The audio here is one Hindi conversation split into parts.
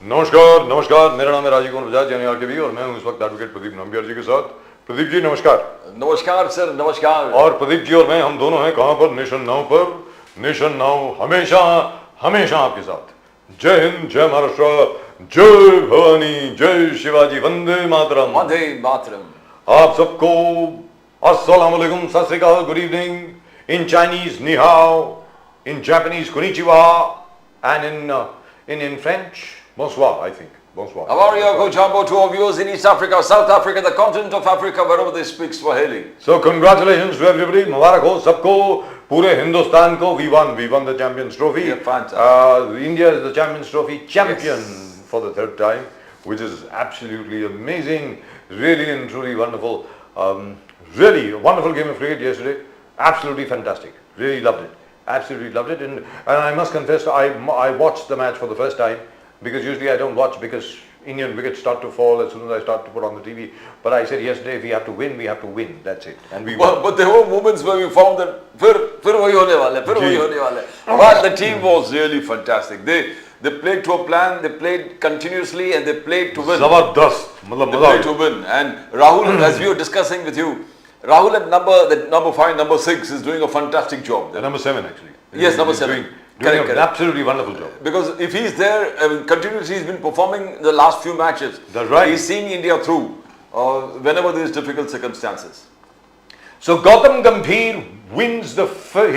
नमस्कार नमस्कार, मेरा नाम है राजीव कुमार बजाज यानी आरकेबी और मैं हूं इस वक्त एडवोकेट प्रदीप नंबियार जी के साथ। प्रदीप जी नमस्कार। नमस्कार सर, नमस्कार। और प्रदीप जी और मैं हम दोनों हैं कहां पर? नेशन नाउ पर। नेशन नाउ हमेशा हमेशा आपके साथ। जय हिंद, जय महाराष्ट्र, जय भवानी, जय शिवाजी, वंदे मातरम। वंदे मातरम। आप सबको अस्सलाम वालेकुम, सत श्री अकाल, गुड इवनिंग, इन चाइनीज नि हाओ, इन Japanese konnichiwa and in French, bonsoir, I think. Bonsoir. How are you, Kochambo, to our viewers in East Africa, South Africa, the continent of Africa, wherever they speak Swahili? So congratulations to everybody. मुबारक हो सबको, पूरे हिंदुस्तान को. We won the Champions Trophy. Yeah, fantastic. India is the Champions Trophy champion for the third time, which is absolutely amazing. Really and truly wonderful. Really a wonderful game of cricket yesterday. Absolutely fantastic. Really loved it. Absolutely loved it, and I must confess I watched the match for the first time, because usually I don't watch because Indian wickets start to fall as soon as I start to put on the TV. But I said yesterday, if we have to win, we have to win. That's it. And we won. But there were moments where we found that फिर वही होने वाला है, फिर वही होने वाला है. But the team was really fantastic. They played to a plan, they played continuously, and they played to win. जबरदस्त, मतलब They played to win. And Rahul, as we were discussing with you, Rahul at number 5, number 6 is doing a fantastic job. Number 7 actually. Yes, number 7. Doing an absolutely wonderful job. Because if he's there, continuously he's been performing the last few matches. That's right. He's seeing India through whenever there is difficult circumstances. So Gautam Gambhir wins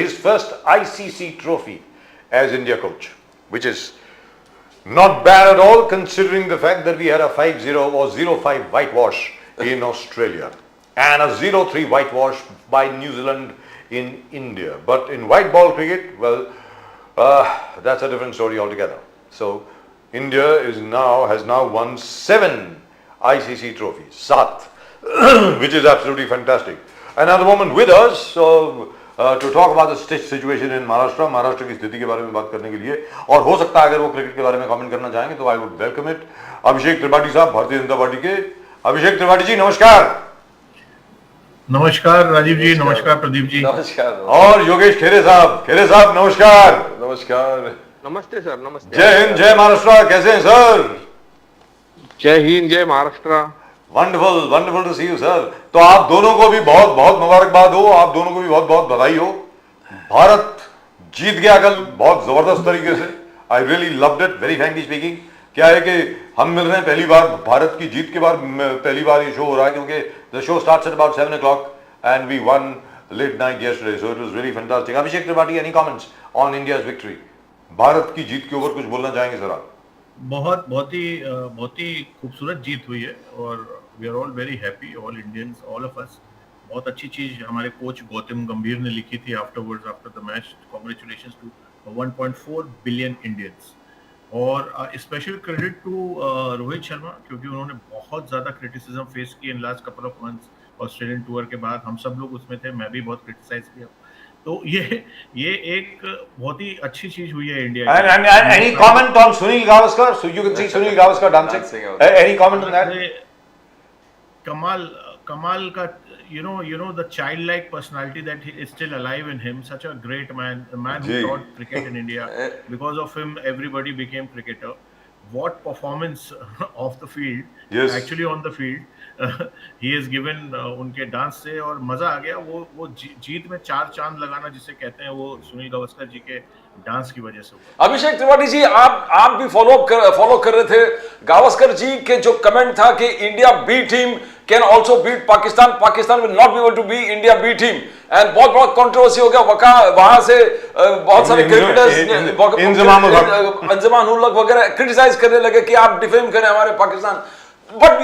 his first ICC trophy as India coach, which is not bad at all considering the fact that we had a 5-0 or 0-5 whitewash in Australia and a 0-3 whitewash by New Zealand in India. But in white ball cricket, well, that's a different story altogether. So India has now won 7 ICC trophies, 7, which is absolutely fantastic. And at the moment with us, to talk about the situation in Maharashtra की स्थिति के बारे में बात करने के लिए, और हो सकता है अगर वो क्रिकेट के बारे में कमेंट करना चाहेंगे तो I would welcome it. अभिषेक त्रिपाठी साहब, भारतीय जनता पार्टी के। अभिषेक त्रिपाठी जी नमस्कार। नमस्कार राजीव जी, नमस्कार प्रदीप जी, नमस्कार। और योगेश खेरे साहब नमस्कार। नमस्कार। नमस्ते सर, नमस्ते। जय हिंद, जय महाराष्ट्र, कैसे हैं सर? जय हिंद, जय Maharashtra. Wonderful to see you sir. तो आप दोनों को भी बहुत बहुत मुबारकबाद हो, आप दोनों को भी बहुत बहुत बधाई हो। भारत जीत गया कल बहुत जबरदस्त तरीके से। I really loved it, very frankly speaking. क्या है कि हम मिल रहे हैं पहली बार, भारत की जीत के बाद पहली बार ये शो हो रहा है, क्योंकि the show starts at about 7 o'clock and we won late night yesterday, so it was really fantastic. Abhishek Tripathi, any comments on India's victory? Bharat की जीत के ऊपर कुछ बोलना चाहेंगे सर आप? बहुत ही खूबसूरत जीत हुई है और we are all very happy, all Indians, all of us. बहुत अच्छी चीज हमारे कोच गौतम गंभीर ने लिखी थी after the match, congratulations to 1.4 billion Indians. और special credit to Rohit Sharma, क्योंकि उन्होंने बहुत ज्यादा क्रिटिसिज्म फेस की in last couple of months Australian tour के बाद। हम सब लोग उसमें थे, मैं भी बहुत क्रिटिसाइज किया। तो ये एक बहुत ही अच्छी चीज हुई है इंडिया की। And any comment on Sunil Gavaskar? So you can see Sunil Gavaskar dancing. Any comment on that? कमाल का, you know the childlike personality that is still alive in him. Such a great man, a man who taught cricket in India. Because of him, everybody became cricketer. What performance off the field, yes. Actually on the field, he has given उनके डांस से, और मजा आ गया। वो जीत में 4 चांद लगाना जिसे कहते हैं, वो सुनील गावस्कर जी के डांस की वजह से हुआ। अभिषेक त्रिपाठी जी, आप भी फॉलो कर रहे थे गावस्कर जी के जो कमेंट था कि India B team can also beat Pakistan will not be able to be India B team, and बहुत बड़ा कंट्रोवर्सी हो गया। वहां से बहुत सारे क्रिकेटर्स अंजुमान उल हक वगैरह क्रिटिसाइज करने लगे कि आप डिफेम करें हमारे Pakistan. But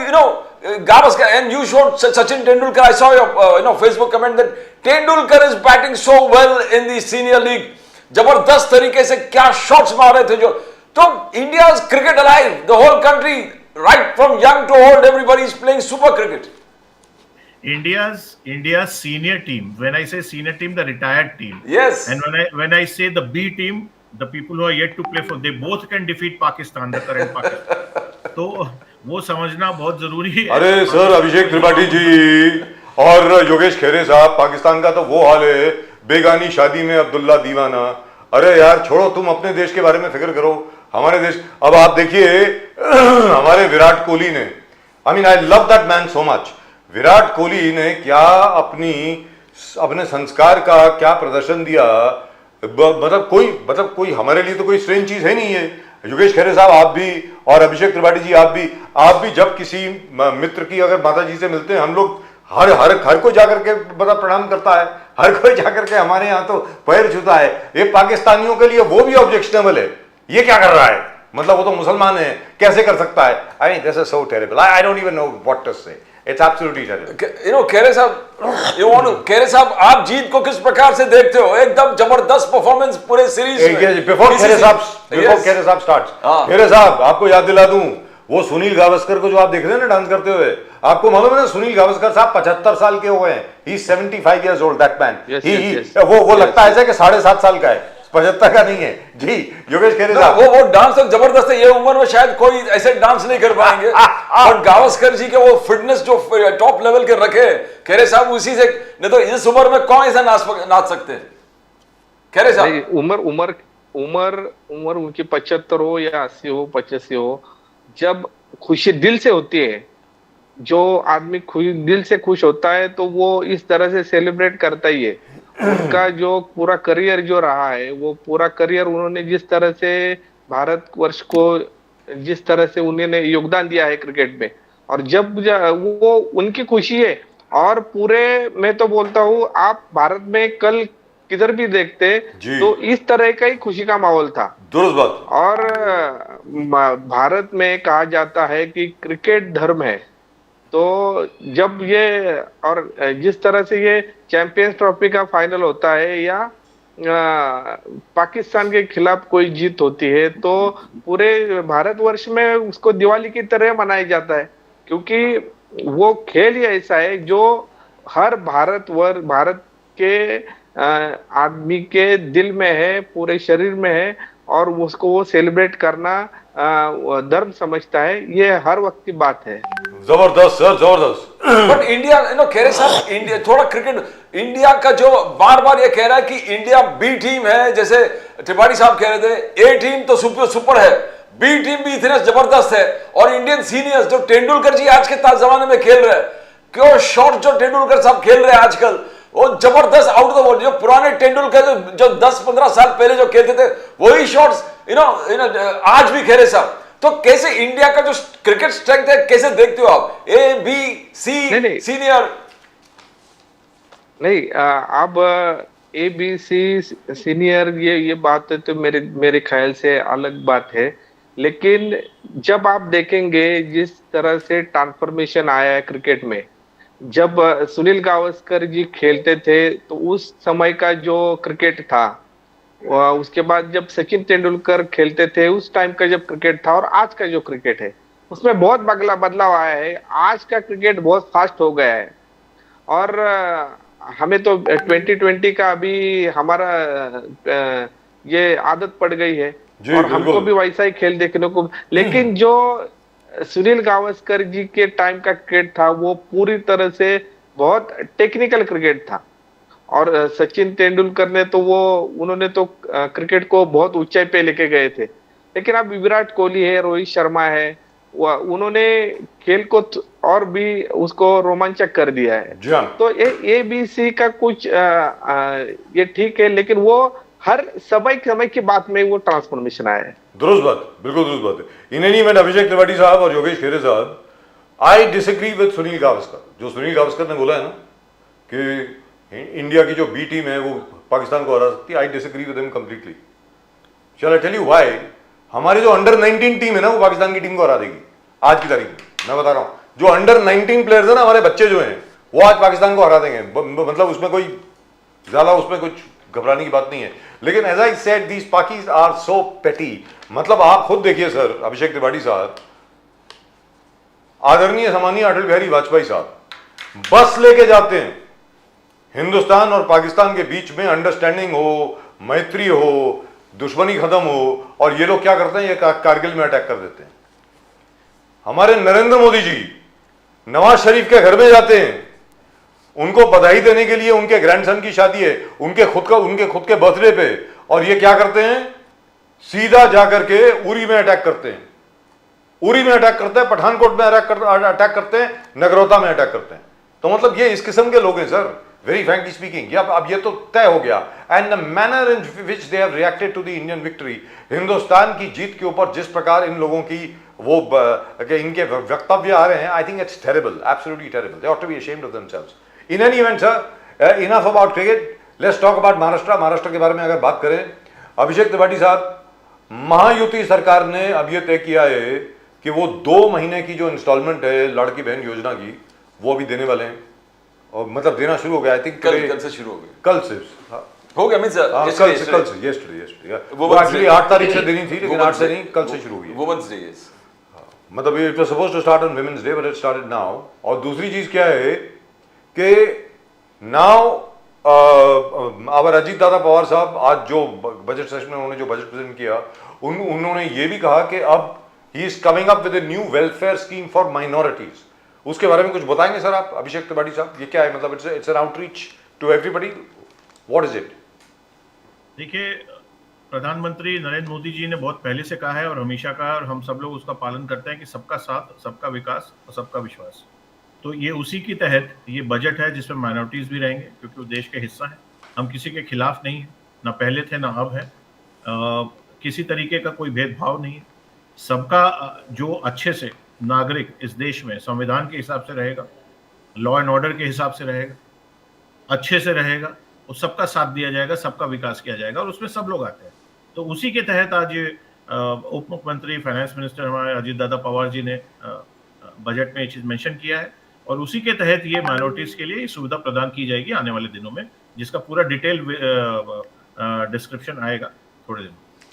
Gavaskar, and you showed Sachin Tendulkar. I saw your Facebook comment that Tendulkar is batting so well in the senior league. जबरदस्त तरीके से क्या शॉट्स मारे थे जो। तो India's cricket alive, the whole country, right from young to old, everybody is playing super cricket. India's senior team. When I say senior team, the retired team. Yes. And when I say the B team, the people who are yet to play for, they both can defeat Pakistan, the current Pakistan. तो वो समझना बहुत जरूरी है। अरे सर, अभिषेक त्रिपाठी जी और योगेश खेरे साहब, पाकिस्तान का तो वो हाल है, बेगानी शादी में अब्दुल्ला दीवाना। अरे यार छोड़ो, तुम अपने देश के बारे में फिक्र करो। हमारे देश, अब आप देखिए हमारे विराट कोहली ने, I mean I love that man so much. Virat Kohli ने क्या अपने संस्कार का क्या प्रदर्शन दिया, मतलब कोई हमारे लिए तो कोई स्ट्रेंज चीज है नहीं है। योगेश खैरे साहब, आप भी, और अभिषेक त्रिपाठी जी, आप भी जब किसी मित्र की अगर माता जी से मिलते हैं, हम लोग हर कोई जाकर के मतलब प्रणाम करता है, हर कोई जाकर के हमारे यहाँ तो पैर छूता है। ये पाकिस्तानियों के लिए वो भी ऑब्जेक्शनेबल है, ये क्या कर रहा है, मतलब वो तो मुसलमान है, कैसे कर सकता है? I mean this is so terrible, I don't even know what to say, it's absolutely terrible. Khere साहब, खेरे साहब, आप जीत को किस प्रकार से देखते हो? एकदम जबरदस्त परफॉर्मेंस पूरे सीरीज में। बिफोर खेरे साहब स्टार्ट्स, खेरे साहब आपको याद दिला दूं, वो सुनील गावस्कर को जो आप देख रहे हैं ना डांस करते हुए, आपको मालूम है ना सुनील गावस्कर साहब 75 साल के हो गए हैं। He is 75 years old, that man. वो लगता है ऐसा कि 7.5 साल का है, 75 का नहीं है जी। योगेश खेरे साहब, वो डांस तो जबरदस्त है, ये उम्र में शायद कोई ऐसे डांस नहीं कर पाएंगे। और गावस्कर जी के वो फिटनेस जो टॉप लेवल के रखे खेरे साहब, उसी से, नहीं तो इस उम्र में कौन ऐसा नाच सकते हैं खेरे साहब? उम्र उनकी 75 हो या 80 हो, 85 हो, जब खुशी दिल से होती है, जो आदमी दिल से खुश होता है, तो वो इस तरह से सेलिब्रेट करता ही है। उनका जो पूरा करियर जो रहा है, वो पूरा करियर उन्होंने जिस तरह से भारतवर्ष को, जिस तरह से उन्होंने योगदान दिया है क्रिकेट में, और जब वो उनकी खुशी है। और पूरे, मैं तो बोलता हूँ, आप भारत में कल किधर भी देखते तो इस तरह का ही खुशी का माहौल था। दुरुस्त बात। और भारत में कहा जाता है कि क्रिकेट धर्म है, तो जब ये, और जिस तरह से ये चैंपियंस ट्रॉफी का फाइनल होता है या पाकिस्तान के खिलाफ कोई जीत होती है, तो पूरे भारतवर्ष में उसको दिवाली की तरह मनाया जाता है, क्योंकि वो खेल ही ऐसा है जो हर भारत के आदमी के दिल में है, पूरे शरीर में है, और उसको वो सेलिब्रेट करना धर्म समझता है। ये हर वक्त की बात है। जबरदस्त सर, जबरदस्त। बट इंडिया, खेरे साहब, इंडिया थोड़ा क्रिकेट, इंडिया का जो बार बार ये कह रहा है कि इंडिया बी टीम है, जैसे त्रिपाठी साहब कह रहे थे, ए टीम तो सुपर है, बी टीम भी इतने जबरदस्त है। और इंडियन सीनियर्स जो तेंदुलकर जी आज के जमाने में खेल रहे हैं, क्यों शॉट जो तेंदुलकर साहब खेल रहे हैं आजकल, वो जबरदस्त आउट ऑफ द बॉल। जो पुराने तेंदुलकर जो 10-15 साल पहले जो खेलते थे, वही शॉट्स आज भी खेले साहब। तो कैसे इंडिया का जो क्रिकेट स्ट्रेंथ है, कैसे देखते हो आप? ए बी सी सीनियर नहीं, अब ए बी सी सीनियर, ये बात है तो मेरे ख्याल से अलग बात है। लेकिन जब आप देखेंगे जिस तरह से ट्रांसफॉर्मेशन आया है क्रिकेट में, जब सुनील गावस्कर जी खेलते थे तो उस समय का जो क्रिकेट था, उसके बाद जब सचिन तेंदुलकर खेलते थे उस टाइम का जब क्रिकेट था, और आज का जो क्रिकेट है, उसमें बहुत बदलाव आया है। आज का क्रिकेट बहुत फास्ट हो गया है, और हमें तो 2020 का अभी हमारा ये आदत पड़ गई है, और हमको भी वैसा ही खेल देखने को। लेकिन जो सुनील गावस्कर जी के टाइम का क्रिकेट था, वो पूरी तरह से बहुत टेक्निकल क्रिकेट था। और सचिन तेंदुलकर ने तो उन्होंने तो क्रिकेट को बहुत ऊंचाई पे लेके गए थे। लेकिन अब विराट कोहली है, रोहित शर्मा है, उन्होंने खेल को और भी उसको रोमांचक कर दिया है। तो ए बी सी का कुछ ये ठीक है, लेकिन वो हर समय की बात में वो ट्रांसफॉर्मेशन आया है। दुरुस्त बात, बिल्कुल दुरुस्त बात है। इन एनी इवेंट, अभिषेक त्रिपाठी साहब और योगेश खेरे साहब, आई डिसएग्री विद सुनील गावस्कर। जो सुनील गावस्कर ने बोला है ना कि इंडिया की जो बी टीम है वो पाकिस्तान को हरा सकती है, I disagree with him completely. Shall I tell you why? हमारी जो अंडर 19 टीम है ना, वो पाकिस्तान की टीम को हरा देगी आज की तारीख में। मैं बता रहा हूँ, जो अंडर 19 प्लेयर्स है ना, हमारे बच्चे जो हैं, वो आज पाकिस्तान को हरा देंगे। मतलब उसमें कोई ज्यादा उसमें कुछ घबराने की बात नहीं है। लेकिन as I said, these Pakis are so petty. मतलब आप खुद देखिए सर, अभिषेक त्रिपाठी साहब, आदरणीय सम्मानीय अटल बिहारी वाजपेयी साहब बस लेके जाते हैं, हिंदुस्तान और पाकिस्तान के बीच में अंडरस्टैंडिंग हो, मैत्री हो, दुश्मनी खत्म हो, और ये लोग क्या करते हैं, ये कारगिल में अटैक कर देते हैं। हमारे नरेंद्र मोदी जी नवाज शरीफ के घर में जाते हैं, उनको बधाई देने के लिए, उनके ग्रैंडसन की शादी है, उनके खुद के बर्थडे पे, और ये क्या करते हैं, सीधा जाकर के उरी में अटैक करते हैं, उरी में अटैक करते हैं, पठानकोट में अटैक करते हैं, नगरोटा में अटैक करते हैं। तो मतलब ये इस किस्म के लोग हैं सर, वेरी फ्रैंकली स्पीकिंग। अब ये तो तय हो गया। And the manner in which they have reacted to the Indian victory, Hindustan की जीत के ऊपर जिस प्रकार इन लोगों की वो इनके वक्तव्य आ रहे हैं, I think it's terrible, absolutely terrible. They ought to be ashamed of themselves. In any event sir, enough about cricket, let's talk about Maharashtra. Maharashtra के बारे में अगर बात करें, अभिषेक त्रिपाठी साहब, महायुति सरकार ने अब यह तय किया है कि वो 2 महीने की जो इंस्टॉलमेंट है लड़की बहन योजना की, वो भी देने वाले हैं, और मतलब देना शुरू हो गया। आई थिंक कल से शुरू हो गया, कल से हो गया मींस कल से yesterday वो एक्चुअली 8 तारीख से देनी थी, लेकिन 8 से नहीं, कल से शुरू हुई है। वुमेन्स डे, यस, मतलब it was supposed to start on women's day, but it started now. और दूसरी चीज क्या है कि नाउ आवर अजीत दादा पवार साहब आज जो बजट सेशन में उन्होंने जो बजट प्रेजेंट किया, उन्होंने ये भी कहा कि अब he is coming up with a new welfare scheme for minorities. उसके बारे में कुछ बताएंगे सर आप, अभिषेक त्रिपाठी साहब? ये क्या है, मतलब it's an outreach to everybody, what is it? देखिए, प्रधानमंत्री नरेंद्र मोदी जी ने बहुत पहले से कहा है और हमेशा कहा है, और हम सब लोग उसका पालन करते हैं कि सबका साथ, सबका विकास और सबका विश्वास। तो ये उसी के तहत ये बजट है जिसमें माइनॉरिटीज भी रहेंगे, क्योंकि वो देश के हिस्सा है। हम किसी के खिलाफ नहीं है, ना पहले थे ना अब है। किसी तरीके का कोई भेदभाव नहीं है। सबका जो अच्छे से नागरिक इस देश में संविधान के हिसाब से रहेगा, लॉ एंड ऑर्डर के हिसाब से रहेगा, अच्छे से रहेगा, और सबका साथ दिया जाएगा, सबका विकास किया जाएगा, और उसमें सब लोग आते हैं। तो उसी के तहत आज उप मुख्यमंत्री फाइनेंस मिनिस्टर हमारे अजीत दादा पवार जी ने बजट में ये चीज मेंशन किया है, और उसी के तहत ये माइनॉरिटीज के लिए सुविधा प्रदान की जाएगी आने वाले दिनों में, जिसका पूरा डिटेल डिस्क्रिप्शन आएगा थोड़े दिन।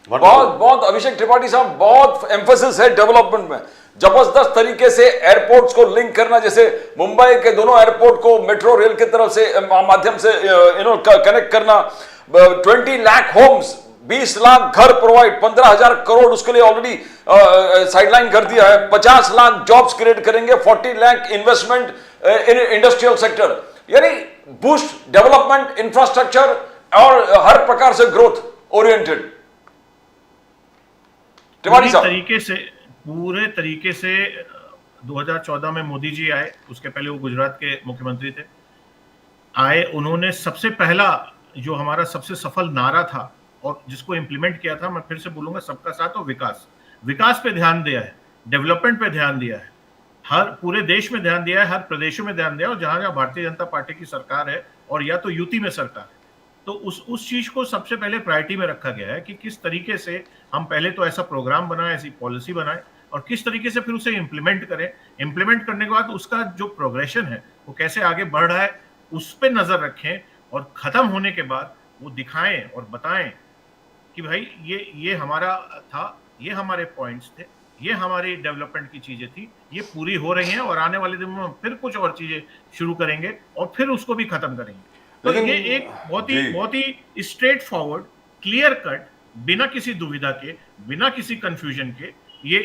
बहुत अभिषेक त्रिपाठी साहब, बहुत एम्फेसिस है डेवलपमेंट में, जबरदस्त तरीके से एयरपोर्ट्स को लिंक करना, जैसे मुंबई के दोनों एयरपोर्ट को मेट्रो रेल की तरफ से माध्यम से कनेक्ट करना, 20 लाख होम्स, 20 लाख घर प्रोवाइड, 15,000 करोड़ उसके लिए ऑलरेडी साइडलाइन कर दिया है, 50 लाख जॉब्स क्रिएट करेंगे, 40 lakh investment in industrial sector, यानी बूस्ट डेवलपमेंट, इंफ्रास्ट्रक्चर और हर प्रकार से ग्रोथ ओरिएंटेड। पूरे तरीके से 2014 में मोदी जी आए, उसके पहले वो गुजरात के मुख्यमंत्री थे, आए, उन्होंने सबसे पहला जो हमारा सबसे सफल नारा था और जिसको इंप्लीमेंट किया था, मैं फिर से बोलूंगा, सबका साथ और विकास। विकास पे ध्यान दिया है, डेवलपमेंट पे ध्यान दिया है, हर पूरे देश में ध्यान दिया है, हर प्रदेशों में ध्यान दिया है, और जहां जहां भारतीय जनता पार्टी की सरकार है और या तो यूटी में सरकार है, तो उस चीज को सबसे पहले प्रायोरिटी में रखा गया है कि किस तरीके से हम पहले तो ऐसा प्रोग्राम बनाए, ऐसी पॉलिसी बनाए, और किस तरीके से फिर उसे इम्प्लीमेंट करें। इम्प्लीमेंट करने के बाद उसका जो प्रोग्रेशन है वो कैसे आगे बढ़ रहा है, उस पर नजर रखें, और खत्म होने के बाद वो दिखाएं और बताएं कि भाई ये हमारा था, ये हमारे पॉइंट्स थे, ये हमारी डेवलपमेंट की चीजें थी, ये पूरी हो रही हैं, और आने वाले दिनों में हम फिर कुछ और चीजें शुरू करेंगे और फिर उसको भी खत्म करेंगे। तो ये एक बहुत ही स्ट्रेट फॉरवर्ड, क्लियर कट, बिना किसी दुविधा के, बिना किसी कंफ्यूजन के, ये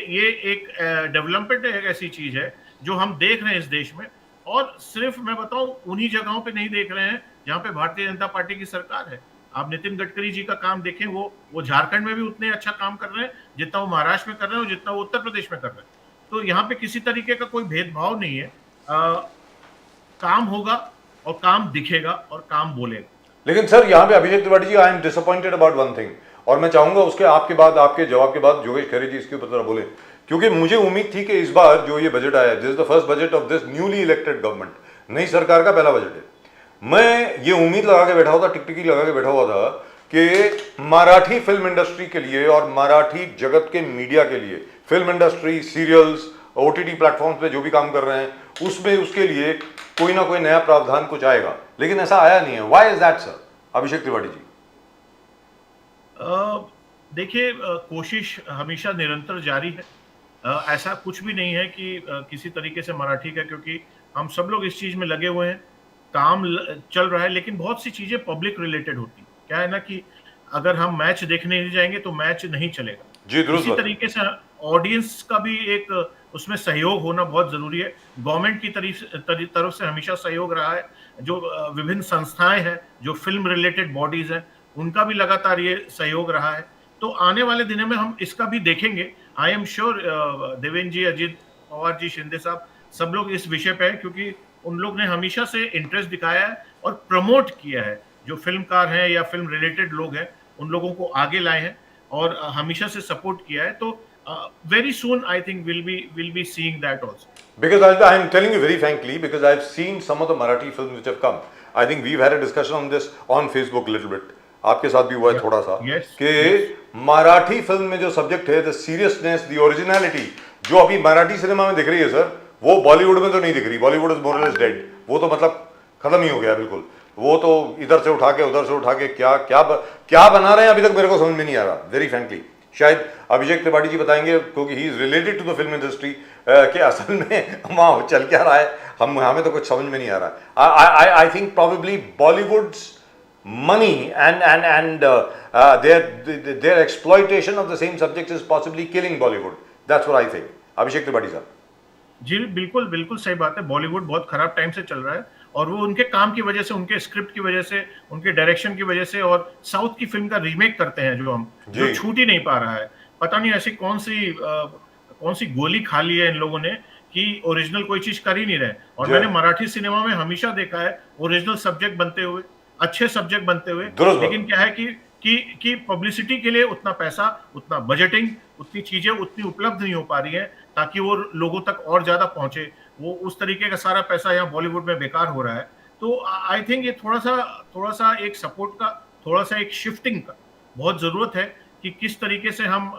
एक डेवलपमेंट एक ऐसी चीज है जो हम देख रहे हैं इस देश में, और सिर्फ मैं बताऊं उन्हीं जगहों पे नहीं देख रहे हैं जहां पे भारतीय जनता पार्टी की सरकार है। आप नितिन गडकरी जी का काम देखें, वो झारखंड में भी उतने अच्छा काम कर रहे हैं जितना वो महाराष्ट्र में कर रहे हैं और जितना वो उत्तर प्रदेश में कर रहे हैं। तो यहाँ पे किसी तरीके का कोई भेदभाव नहीं है। काम होगा और काम दिखेगा और काम बोलेगा। लेकिन सर यहाँ पे Abhishek Tripathi ji, I am disappointed about one thing, और मैं चाहूंगा उसके आपके जवाब के बाद योगेश खरे जी इसके ऊपर जरा बोले, क्योंकि मुझे उम्मीद थी कि इस बार जो ये बजट आया, this is the first budget of this newly elected government, नई सरकार का पहला बजट है। मैं ये उम्मीद लगा के बैठा हुआ था, टिकटिकी लगा के बैठा हुआ था कि मराठी फिल्म इंडस्ट्री के लिए और मराठी जगत के मीडिया के लिए, film industry, serials, OTT platforms पे जो भी काम कर रहे हैं, उसमें उसके लिए कोई ना कोई नया प्रावधान कुछ आएगा, लेकिन ऐसा आया नहीं है। व्हाई इज दैट सर, अभिषेक त्रिपाठी जी? देखिए, कोशिश हमेशा निरंतर जारी है। ऐसा कुछ भी नहीं है कि किसी तरीके से मराठी का, क्योंकि हम सब लोग इस चीज में लगे हुए हैं, काम चल रहा है, लेकिन बहुत सी चीजें पब्लिक रिलेटेड होती है। क्या है ना कि अगर हम मैच देखने नहीं जाएंगे तो मैच नहीं चलेगा जी। इसी तरीके से ऑडियंस का भी एक उसमें सहयोग होना बहुत जरूरी है। गवर्नमेंट की तरफ से हमेशा सहयोग रहा है, जो विभिन्न संस्थाएं हैं, जो फिल्म रिलेटेड बॉडीज हैं, उनका भी लगातार ये सहयोग रहा है। तो आने वाले दिनों में हम इसका भी देखेंगे। आई एम श्योर देवेंद्र जी, अजीत पवार जी, शिंदे साहब, सब लोग इस विषय पे है, क्योंकि उन लोग ने हमेशा से इंटरेस्ट दिखाया है और प्रमोट किया है। जो फिल्मकार हैं या फिल्म रिलेटेड लोग हैं, उन लोगों को आगे लाए हैं और हमेशा से सपोर्ट किया है। तो very soon I think we'll be seeing that also. Because I'm telling you very frankly, because I've seen some of the Marathi films which have come. I think we've had a discussion on this on Facebook a little bit. आपके साथ भी हुआ है थोड़ा सा कि मराठी फिल्म में जो सब्जेक्ट है, द सीरियसनेस, द ओरिजिनलिटी, जो अभी मराठी सिनेमा में दिख रही है सर, वो बॉलीवुड में तो नहीं दिख रही। बॉलीवुड इज मोर और लेस डेड। वो तो मतलब खत्म ही हो गया बिल्कुल। वो तो इधर से उठा के उधर से उठा के क्या क्या क्या बना रहे हैं अभी तक मेरे को समझ में नहीं आ रहा, वेरी फ्रेंकली। शायद अभिषेक त्रिपाठी जी बताएंगे, क्योंकि he is related to the film industry, कि असल में वहाँ चल क्या रहा है, हमें तो कुछ समझ में नहीं आ रहा। I think probably Bollywoods money and their exploitation of the same subjects is possibly killing Bollywood. That's what I think. अभिषेक त्रिपाठी साहब। जी बिल्कुल बिल्कुल सही बात है। बॉलीवुड बहुत खराब टाइम से चल रहा है और वो उनके काम की वजह से, उनके स्क्रिप्ट की वजह से, उनके डायरेक्शन की वजह से, और साउथ की फिल्म का रीमेक करते हैं जो छूट ही नहीं पा रहा है। पता नहीं ऐसी कौन सी गोली खा ली है इन लोगों ने कि ओरिजिनल कोई चीज कर ही नहीं रहे। और मैंने मराठी सिनेमा में हमेशा देखा है ओरिजिनल सब्जेक्ट बनते हुए, अच्छे सब्जेक्ट बनते हुए, लेकिन क्या है कि पब्लिसिटी के लिए उतना पैसा, उतना बजटिंग, उतनी चीजें उतनी उपलब्ध नहीं हो पा रही है ताकि वो लोगों तक और ज्यादा पहुंचे। वो उस तरीके का सारा पैसा यहाँ बॉलीवुड में बेकार हो रहा है। तो आई थिंक ये थोड़ा सा एक सपोर्ट का, थोड़ा सा एक शिफ्टिंग का बहुत जरूरत है कि किस तरीके से हम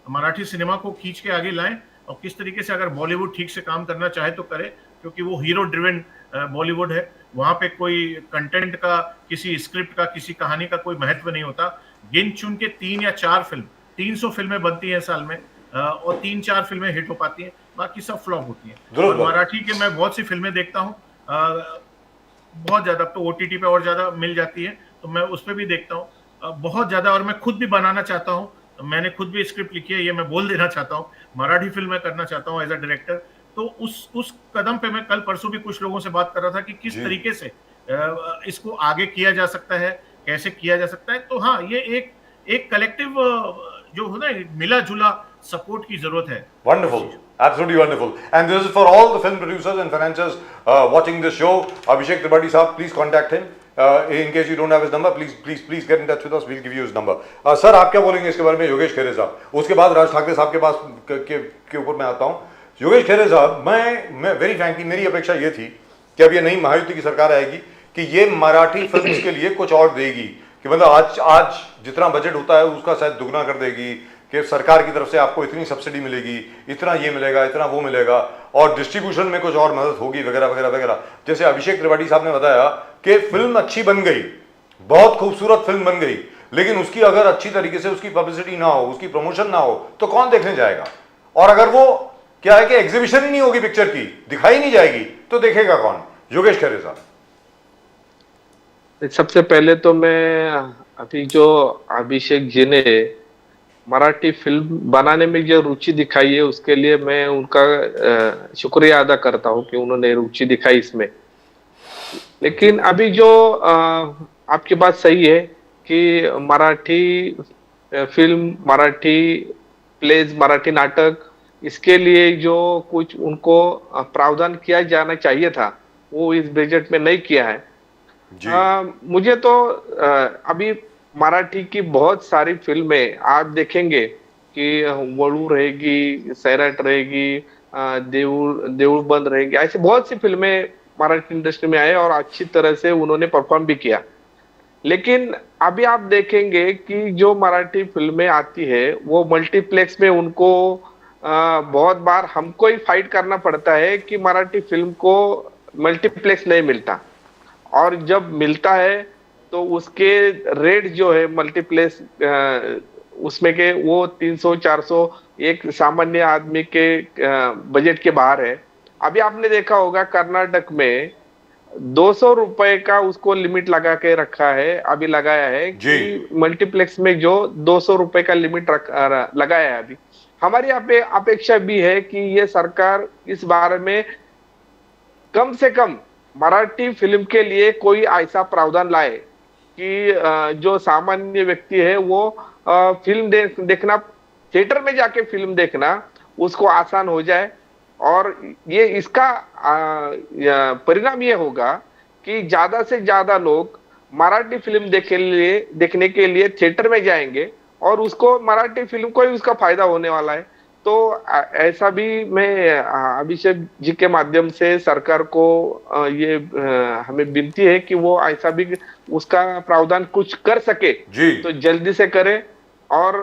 मराठी सिनेमा को खींच के आगे लाएं और किस तरीके से अगर बॉलीवुड ठीक से काम करना चाहे तो करे, क्योंकि वो हीरो ड्रिवन बॉलीवुड है। वहां पे कोई कंटेंट का, किसी स्क्रिप्ट का, किसी कहानी का कोई महत्व नहीं होता। गिन चुन के 3 या 4 फिल्म, 300 फिल्में बनती हैं साल में और 3-4 फिल्में हिट हो पाती हैं, बाकी सब फ्लॉप होती हैं। और मराठी के मैं बहुत सी फिल्में देखता हूँ, बहुत ज्यादा। तो OTT पे और ज्यादा मिल जाती है तो मैं उस पर भी देखता हूँ बहुत ज्यादा। और मैं खुद भी बनाना चाहता हूँ, मैंने खुद भी स्क्रिप्ट लिखी है, ये मैं बोल देना चाहता हूँ। मराठी फिल्म मैं करना चाहता हूँ एज अ डायरेक्टर। तो उस कदम पे मैं कल परसों भी कुछ लोगों से बात कर रहा था कि किस तरीके से इसको आगे किया जा सकता है, कैसे किया जा सकता है। तो हाँ, ये एक कलेक्टिव जो है ना, मिला जुला सपोर्ट की जरूरत है। Wonderful, absolutely wonderful. And this is for all the film producers and financiers watching this show. Abhishek Tripathi साहब, please contact him. In case you don't have his number, please get in touch with us. We'll give you his number. Sir आप क्या बोलेंगे इसके बारे में, योगेश खेरे साहब? उसके बाद राज ठाकरे साहब के पास के ऊपर मैं आता हूँ। योगेश खेरे साहब, मैं वेरी फ्रैंकली, मेरी अपेक्षा ये थी कि अब ये नई महायुति की सरकार आएगी कि ये मराठी फिल्म्स के लिए कुछ और देगी, कि मतलब आज जितना बजट होता है उसका शायद दुगना कर देगी, कि सरकार की तरफ से आपको इतनी सब्सिडी मिलेगी, इतना ये मिलेगा, इतना वो मिलेगा, और डिस्ट्रीब्यूशन में कुछ और मदद होगी वगैरह वगैरह वगैरह। जैसे अभिषेक त्रिपाठी साहब ने बताया कि फिल्म अच्छी बन गई, बहुत खूबसूरत फिल्म बन गई, लेकिन उसकी अगर अच्छी तरीके से उसकी पब्लिसिटी ना हो, उसकी प्रमोशन ना हो, तो कौन देखने जाएगा? और अगर वो क्या है कि एग्जीबिशन ही नहीं होगी पिक्चर की, दिखाई नहीं जाएगी, तो देखेगा कौन? योगेश खेरे साहब। सबसे पहले तो मैं अभी जो अभिषेक जी ने मराठी फिल्म बनाने में जो रुचि दिखाई है उसके लिए मैं उनका शुक्रिया अदा करता हूं कि उन्होंने रुचि दिखाई इसमें। लेकिन अभी जो आपकी बात सही है कि मराठी फिल्म, मराठी प्लेज, मराठी नाटक, इसके लिए जो कुछ उनको प्रावधान किया जाना चाहिए था वो इस बजट में नहीं किया है। मुझे तो अभी मराठी की बहुत सारी फिल्में आप देखेंगे कि वळू रहेगी, सैराट रहेगी, देऊळ बंद रहेगी, ऐसी बहुत सी फिल्में मराठी इंडस्ट्री में आए और अच्छी तरह से उन्होंने परफॉर्म भी किया। लेकिन अभी आप देखेंगे कि जो मराठी फिल्में आती है वो मल्टीप्लेक्स में उनको बहुत बार हमको ही फाइट करना पड़ता है कि मराठी फिल्म को मल्टीप्लेक्स नहीं मिलता, और जब मिलता है तो उसके रेट जो है मल्टीप्लेक्स उसमें के वो 300-400 एक सामान्य आदमी के बजट के बाहर है। अभी आपने देखा होगा कर्नाटक में 200 रुपए का उसको लिमिट लगा के रखा है, अभी लगाया है कि मल्टीप्लेक्स में जो 200 रुपए का लिमिट लगाया है। अभी हमारी अपेक्षा भी है कि ये सरकार इस बारे में कम से कम मराठी फिल्म के लिए कोई ऐसा प्रावधान लाए कि जो सामान्य व्यक्ति है वो फिल्म देखना, थिएटर में जाके फिल्म देखना उसको आसान हो जाए। और ये इसका परिणाम ये होगा कि ज्यादा से ज्यादा लोग मराठी फिल्म देखने के लिए थिएटर में जाएंगे और उसको मराठी फिल्म को ही उसका फायदा होने वाला है। तो ऐसा भी मैं अभिषेक जी के माध्यम से सरकार को ये हमें विनती है कि वो ऐसा भी उसका प्रावधान कुछ कर सके जी। तो जल्दी से करे। और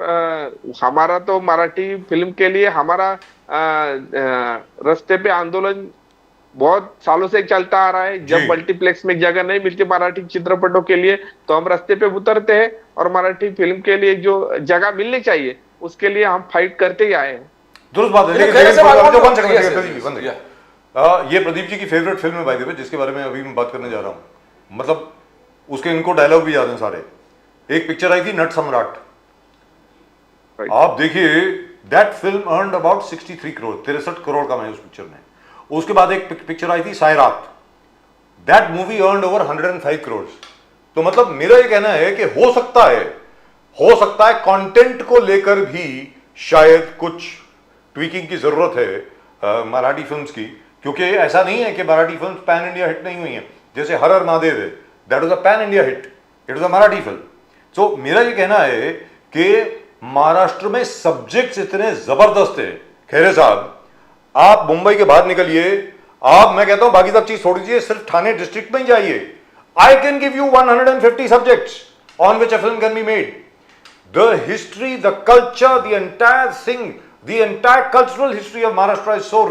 हमारा तो मराठी फिल्म के लिए हमारा रास्ते पे आंदोलन बहुत सालों से चलता आ रहा है। जब मल्टीप्लेक्स में जगह नहीं मिलती मराठी चित्रपटों के लिए तो हम रास्ते पे उतरते हैं और मराठी फिल्म के लिए जो जगह मिलनी चाहिए उसके लिए हम फाइट करते ही आए हैं। दुरुस्त बात है। लेकिन लेकिन कैसे बात- one second, Yes, Pradeep ji, yes, one second। yeah। ये प्रदीप जी की फेवरेट फिल्म है बाय द वे, जिसके बारे में अभी मैं बात करने जा रहा हूँ। मतलब उसके इनको डायलॉग भी याद हैं सारे। एक पिक्चर आई थी नट सम्राट, आप देखिए, that film earned about 63 crore, 63 crore कमाए उस पिक्चर ने। उसके बाद एक पिक्चर आई थी Sairat, that movie earned over 105 crore. तो मतलब मेरा ये कहना है कि हो सकता है कंटेंट को लेकर भी शायद कुछ ट्वीकिंग की जरूरत है मराठी फिल्म्स की, क्योंकि ऐसा नहीं है कि Marathi films pan India hit नहीं हुई हैं। जैसे हर हर महादेव है, that was a pan India hit, it was a Marathi film. So मेरा ये कहना है कि महाराष्ट्र में सब्जेक्ट्स इतने जबरदस्त है। खैरे साहब, आप मुंबई के बाहर निकलिए, आप, मैं कहता हूं बाकी सब चीज छोड़ दीजिए, सिर्फ ठाणे डिस्ट्रिक्ट में ही जाइए, I can give you 150 subjects on which a film can be made. The history, the culture, the entire thing, the entire cultural history of Maharashtra is so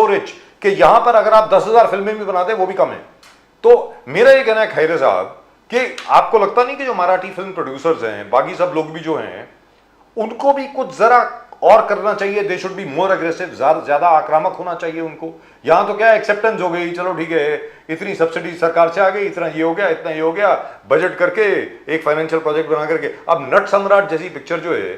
rich कि यहां पर अगर आप 10,000 फिल्में भी बनाते हैं वो भी कम है। तो मेरा ये कहना है खैरे साहब कि आपको लगता नहीं कि जो मराठी फिल्म प्रोड्यूसर्स हैं, बाकी सब लोग भी जो हैं, उनको भी कुछ जरा और करना चाहिए, they should be more aggressive, ज्यादा आक्रामक होना चाहिए उनको। यहां तो क्या एक्सेप्टेंस हो गई, चलो ठीक है, इतनी सब्सिडी सरकार से आ गई, इतना ये हो गया, इतना ये हो गया, बजट करके एक फाइनेंशियल प्रोजेक्ट बना करके। अब नट सम्राट जैसी पिक्चर जो है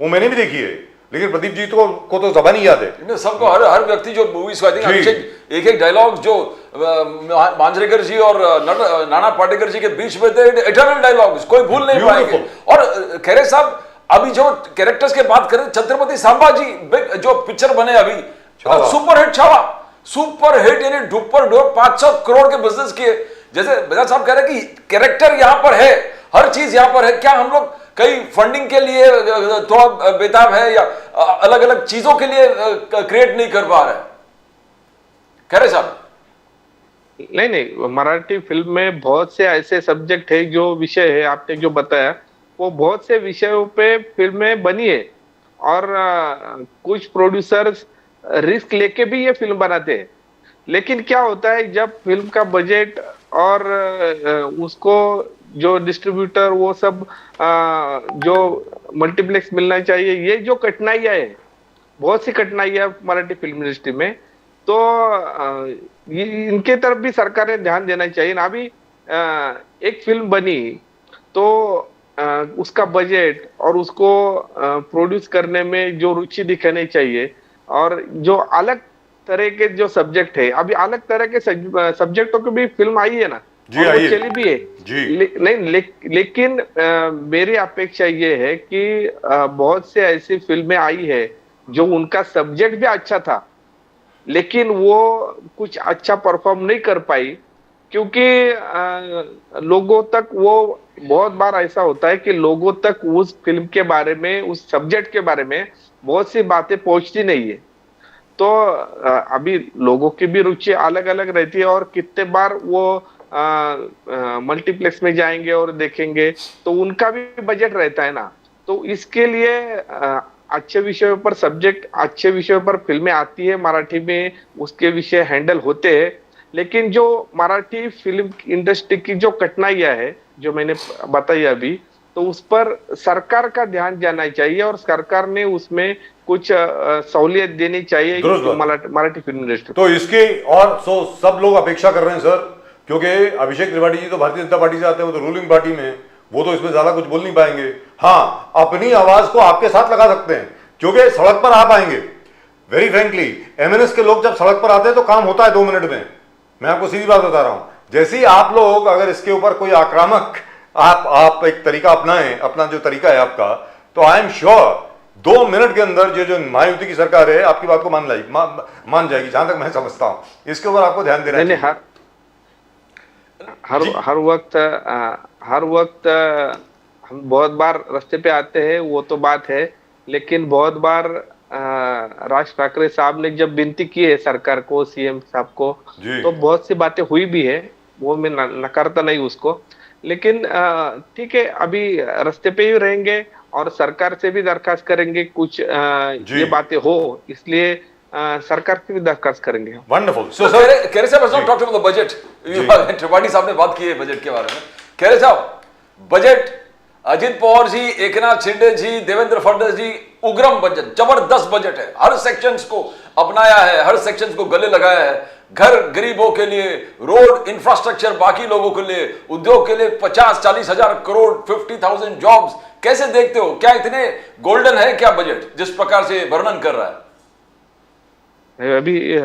वो मैंने भी देखी है, लेकिन प्रदीप जी को तो जबान ही याद है। सबको, हर व्यक्ति जो मूवीज को, आई थिंक एक डायलॉग जो मांजरेकर जी और नाना पाटेकर जी के बीच में थे, इटर्नल डायलॉग्स, कोई भूल नहीं पाएंगे। और खैरे साहब, अभी जो कैरेक्टर्स के बात करें, छत्रपति संभाजी जो पिक्चर बने अभी, super hit Chhaava, super hit, यानी डुपर डोर 500 करोड़ के बिजनेस किए। जैसे बजाज साहब कह रहे हैं कि कैरेक्टर यहां पर है, हर चीज यहां पर है, क्या हम लोग कई फंडिंग के लिए थोड़ा बेताब है या अलग अलग चीजों के लिए क्रिएट नहीं कर पा रहे? कह रहे साहब नहीं, मराठी फिल्म में बहुत से ऐसे सब्जेक्ट है, जो विषय है आपने जो बताया, वो बहुत से विषयों पे फिल्में बनी है। और कुछ प्रोड्यूसर्स रिस्क लेके भी ये फिल्म बनाते हैं। लेकिन क्या होता है, जब फिल्म का बजट और उसको जो डिस्ट्रीब्यूटर वो सब जो मल्टीप्लेक्स मिलना चाहिए, ये जो कठिनाइयां है, बहुत सी कठिनाइयां मराठी फिल्म इंडस्ट्री में, तो इनके तरफ भी सरकार ने ध्यान देना चाहिए ना। अभी एक फिल्म बनी तो उसका बजट और उसको प्रोड्यूस करने में जो रुचि दिखानी चाहिए, और जो अलग तरह के जो सब्जेक्ट है, अभी अलग तरह के सब्जेक्टों की भी फिल्म आई है ना, जी, और वो चली भी है जी। लेकिन मेरी अपेक्षा ये है कि बहुत से ऐसी फिल्में आई है जो उनका सब्जेक्ट भी अच्छा था, लेकिन वो कुछ अच्छा परफॉर्म नहीं कर पाई, क्योंकि लोगों तक वो, बहुत बार ऐसा होता है कि लोगों तक उस फिल्म के बारे में, उस सब्जेक्ट के बारे में बहुत सी बातें पहुंचती नहीं है। तो अभी लोगों की भी रुचि अलग अलग रहती है, और कितने बार वो मल्टीप्लेक्स में जाएंगे और देखेंगे, तो उनका भी बजट रहता है ना। तो इसके लिए अच्छे विषयों पर सब्जेक्ट, अच्छे विषयों पर फिल्में आती है मराठी में, उसके विषय हैंडल होते हैं। लेकिन जो मराठी फिल्म इंडस्ट्री की जो कठिनाइयां है, जो मैंने बताई अभी, तो उस पर सरकार का ध्यान जाना चाहिए, और सरकार ने उसमें कुछ सहूलियत देनी चाहिए मराठी फिल्म इंडस्ट्री। तो इसके और सब लोग अपेक्षा कर रहे हैं सर, क्योंकि अभिषेक त्रिपाठी जी तो भारतीय जनता पार्टी से आते हैं, वो तो रूलिंग पार्टी में, वो तो इसमें ज्यादा कुछ बोल नहीं पाएंगे। हाँ, अपनी आवाज को आपके साथ लगा सकते हैं, क्योंकि सड़क पर आ पाएंगे। वेरी फ्रेंकली, एमएनएस के लोग जब सड़क पर आते हैं तो काम होता है 2 मिनट में। मैं आपको सीधी बात बता रहा हूं। जैसे ही आप लोग अगर इसके ऊपर कोई आक्रामक आप एक तरीका अपनाएं, अपना जो तरीका है आपका, तो आई एम श्योर 2 मिनट के अंदर जो महायुति की सरकार है आपकी बात को मान जाएगी, जहां तक मैं समझता हूं। इसके ऊपर आपको ध्यान देना नहीं, चाहिए। हर वक्त हम बहुत बार रास्ते पे आते हैं, वो तो बात है, लेकिन बहुत बार राज ठाकरे साहब ने जब विनती की है सरकार को, सीएम साहब को, तो बहुत सी बातें हुई भी है, वो मैं नकारता नहीं उसको, लेकिन ठीक है, अभी रास्ते पे ही रहेंगे और सरकार से भी दरखास्त करेंगे कुछ ये बातें हो, इसलिए सरकार से भी दरखास्त करेंगे। वंडरफुल। सो खैरे साहब, let's not talk about the budget. Tripathi साहब ने बात की है बजट के बारे में। खैरे साहब, बजट, अजित पवार जी, एकनाथ शिंदे जी, देवेंद्र फडणवीस जी, उग्रम बजट, जबरदस्त बजट है, हर सेक्शंस को अपनाया है, हर सेक्शंस को गले लगाया है। घर गरीबों के लिए, रोड इंफ्रास्ट्रक्चर बाकी लोगों के लिए, उद्योग के लिए 50-40 हजार करोड़, 50,000 जॉब्स, कैसे देखते हो? क्या इतने गोल्डन है क्या बजट जिस प्रकार से वर्णन कर रहा है? अभी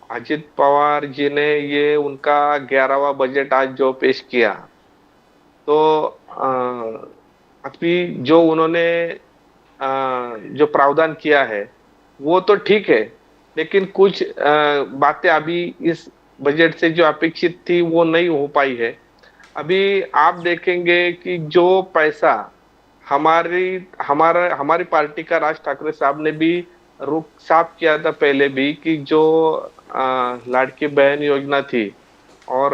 अजित पवार जी ने ये उनका 11वां बजट आज जो पेश किया, तो अभी जो उन्होंने जो प्रावधान किया है वो तो ठीक है, लेकिन कुछ बातें अभी इस बजट से जो अपेक्षित थी वो नहीं हो पाई है। अभी आप देखेंगे कि जो पैसा हमारी पार्टी का राज ठाकरे साहब ने भी रुख साफ किया था पहले भी, कि जो लाड़की बहन योजना थी और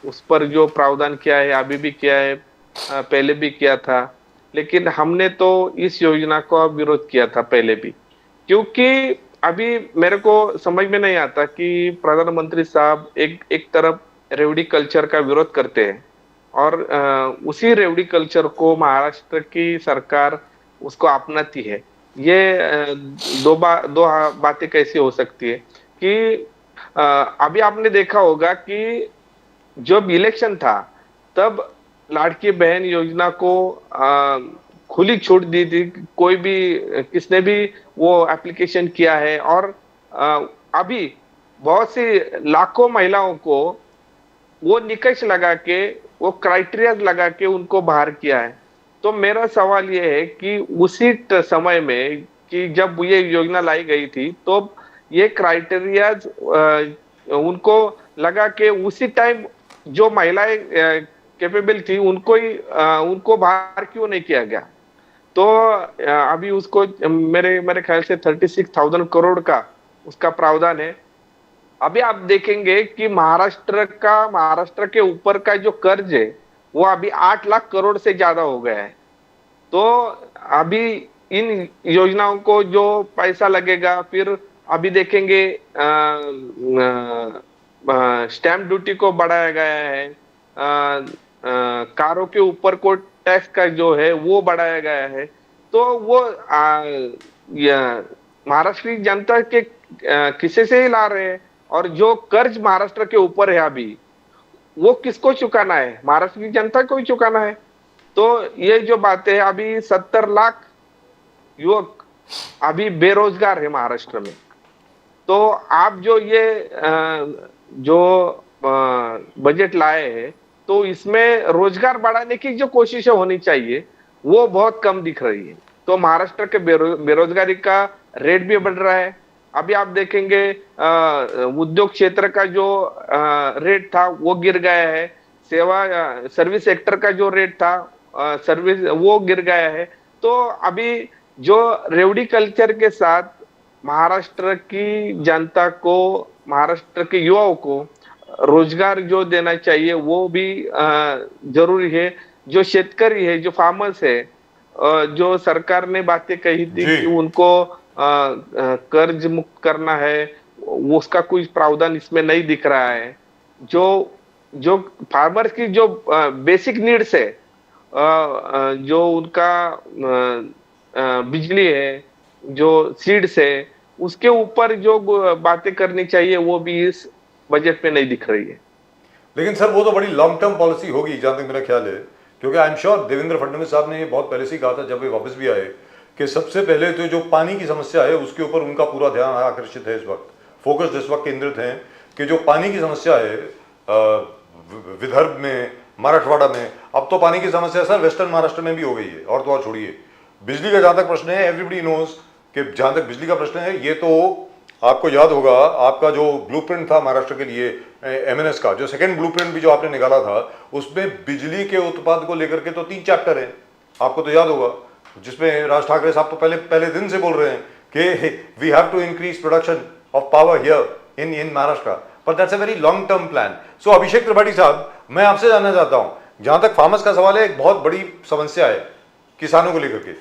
उस पर जो प्रावधान किया है, अभी भी किया है, पहले भी किया था, लेकिन हमने तो इस योजना का विरोध किया था पहले भी, क्योंकि अभी मेरे को समझ में नहीं आता कि प्रधानमंत्री साहब एक तरफ रेवड़ी कल्चर का विरोध करते हैं और उसी रेवड़ी कल्चर को महाराष्ट्र की सरकार उसको अपनाती है। ये दो बातें कैसी हो सकती है कि अभी आपने देखा होगा कि जब इलेक्शन था तब लाड़की बहन योजना को खुली छूट दी थी, कोई भी किसने भी वो एप्लीकेशन किया है, और अभी बहुत सी लाखों महिलाओं को वो निकष लगा के, वो क्राइटेरिया लगा के उनको बाहर किया है। तो मेरा सवाल ये है कि उसी समय में कि जब ये योजना लाई गई थी तो ये क्राइटेरिया उनको लगा के उसी टाइम जो महिलाएं कैपेबल थी उनको बाहर क्यों नहीं किया गया? तो अभी उसको मेरे ख्याल से 36,000 करोड़ का उसका प्रावधान है। अभी आप देखेंगे कि महाराष्ट्र के ऊपर का जो कर्ज है वो अभी 8 लाख करोड़ से ज्यादा हो गया है। तो अभी इन योजनाओं को जो पैसा लगेगा, फिर अभी देखेंगे स्टैम्प ड्यूटी को बढ़ाया गया है, कारों के ऊपर को टैक्स का जो है वो बढ़ाया गया है। तो वो महाराष्ट्र की जनता के किसे से ही ला रहे हैं, और जो कर्ज महाराष्ट्र के ऊपर है अभी वो किसको चुकाना है? महाराष्ट्र की जनता को ही चुकाना है। तो ये जो बातें है, अभी 70 लाख युवक अभी बेरोजगार है महाराष्ट्र में। तो आप जो ये बजट लाए हैं, तो इसमें रोजगार बढ़ाने की जो कोशिशें होनी चाहिए वो बहुत कम दिख रही है। तो महाराष्ट्र के बेरोजगारी का रेट भी बढ़ रहा है। अभी आप देखेंगे उद्योग क्षेत्र का जो रेट था वो गिर गया है, सर्विस सेक्टर का जो रेट था सर्विस वो गिर गया है। तो अभी जो रेवड़ी कल्चर के साथ महाराष्ट्र की जनता को, महाराष्ट्र के युवाओं को रोजगार जो देना चाहिए वो भी जरूरी है। जो शेतकरी है, जो फार्मर्स है, जो सरकार ने बातें कही थी कि उनको कर्ज मुक्त करना है, वो उसका कोई प्रावधान इसमें नहीं दिख रहा है। जो फार्मर्स की जो बेसिक नीड्स है, जो उनका बिजली है, जो सीड्स है, उसके ऊपर जो बातें करनी चाहिए वो भी इस बजट में नहीं दिख रही है। लेकिन सर वो तो बड़ी लॉन्ग टर्म पॉलिसी होगी जहां तक मेरा ख्याल है, क्योंकि I am sure Devendra Fadnavis साहब ने ये बहुत पहले से कहा था जब वे वापस भी आए कि सबसे पहले तो जो पानी की समस्या है उसके ऊपर उनका पूरा ध्यान आकर्षित है। इस वक्त फोकस इस वक्त केंद्रित है कि जो पानी की समस्या है विदर्भ में, मराठवाड़ा में, अब तो पानी की समस्या सर वेस्टर्न महाराष्ट्र में भी हो गई है, और तो और छोड़िए बिजली का जहां तक प्रश्न है, एवरीबडी नोज कि जहां तक बिजली का प्रश्न है, ये तो आपको याद होगा, आपका जो ब्लूप्रिंट था महाराष्ट्र के लिए एमएनएस का, जो सेकंड ब्लूप्रिंट भी जो आपने निकाला था, उसमें बिजली के उत्पाद को लेकर के तो 3 चैप्टर हैं, आपको तो याद होगा, जिसमें राज ठाकरे साहब तो पहले दिन से बोल रहे हैं कि we have to increase production of power here in Maharashtra, but that's a very long term plan. So Abhishek Tripathi साहब, मैं आपसे जानना चाहता हूं, जहां तक फार्मर्स का सवाल है, एक बहुत बड़ी समस्या है किसानों को लेकर के,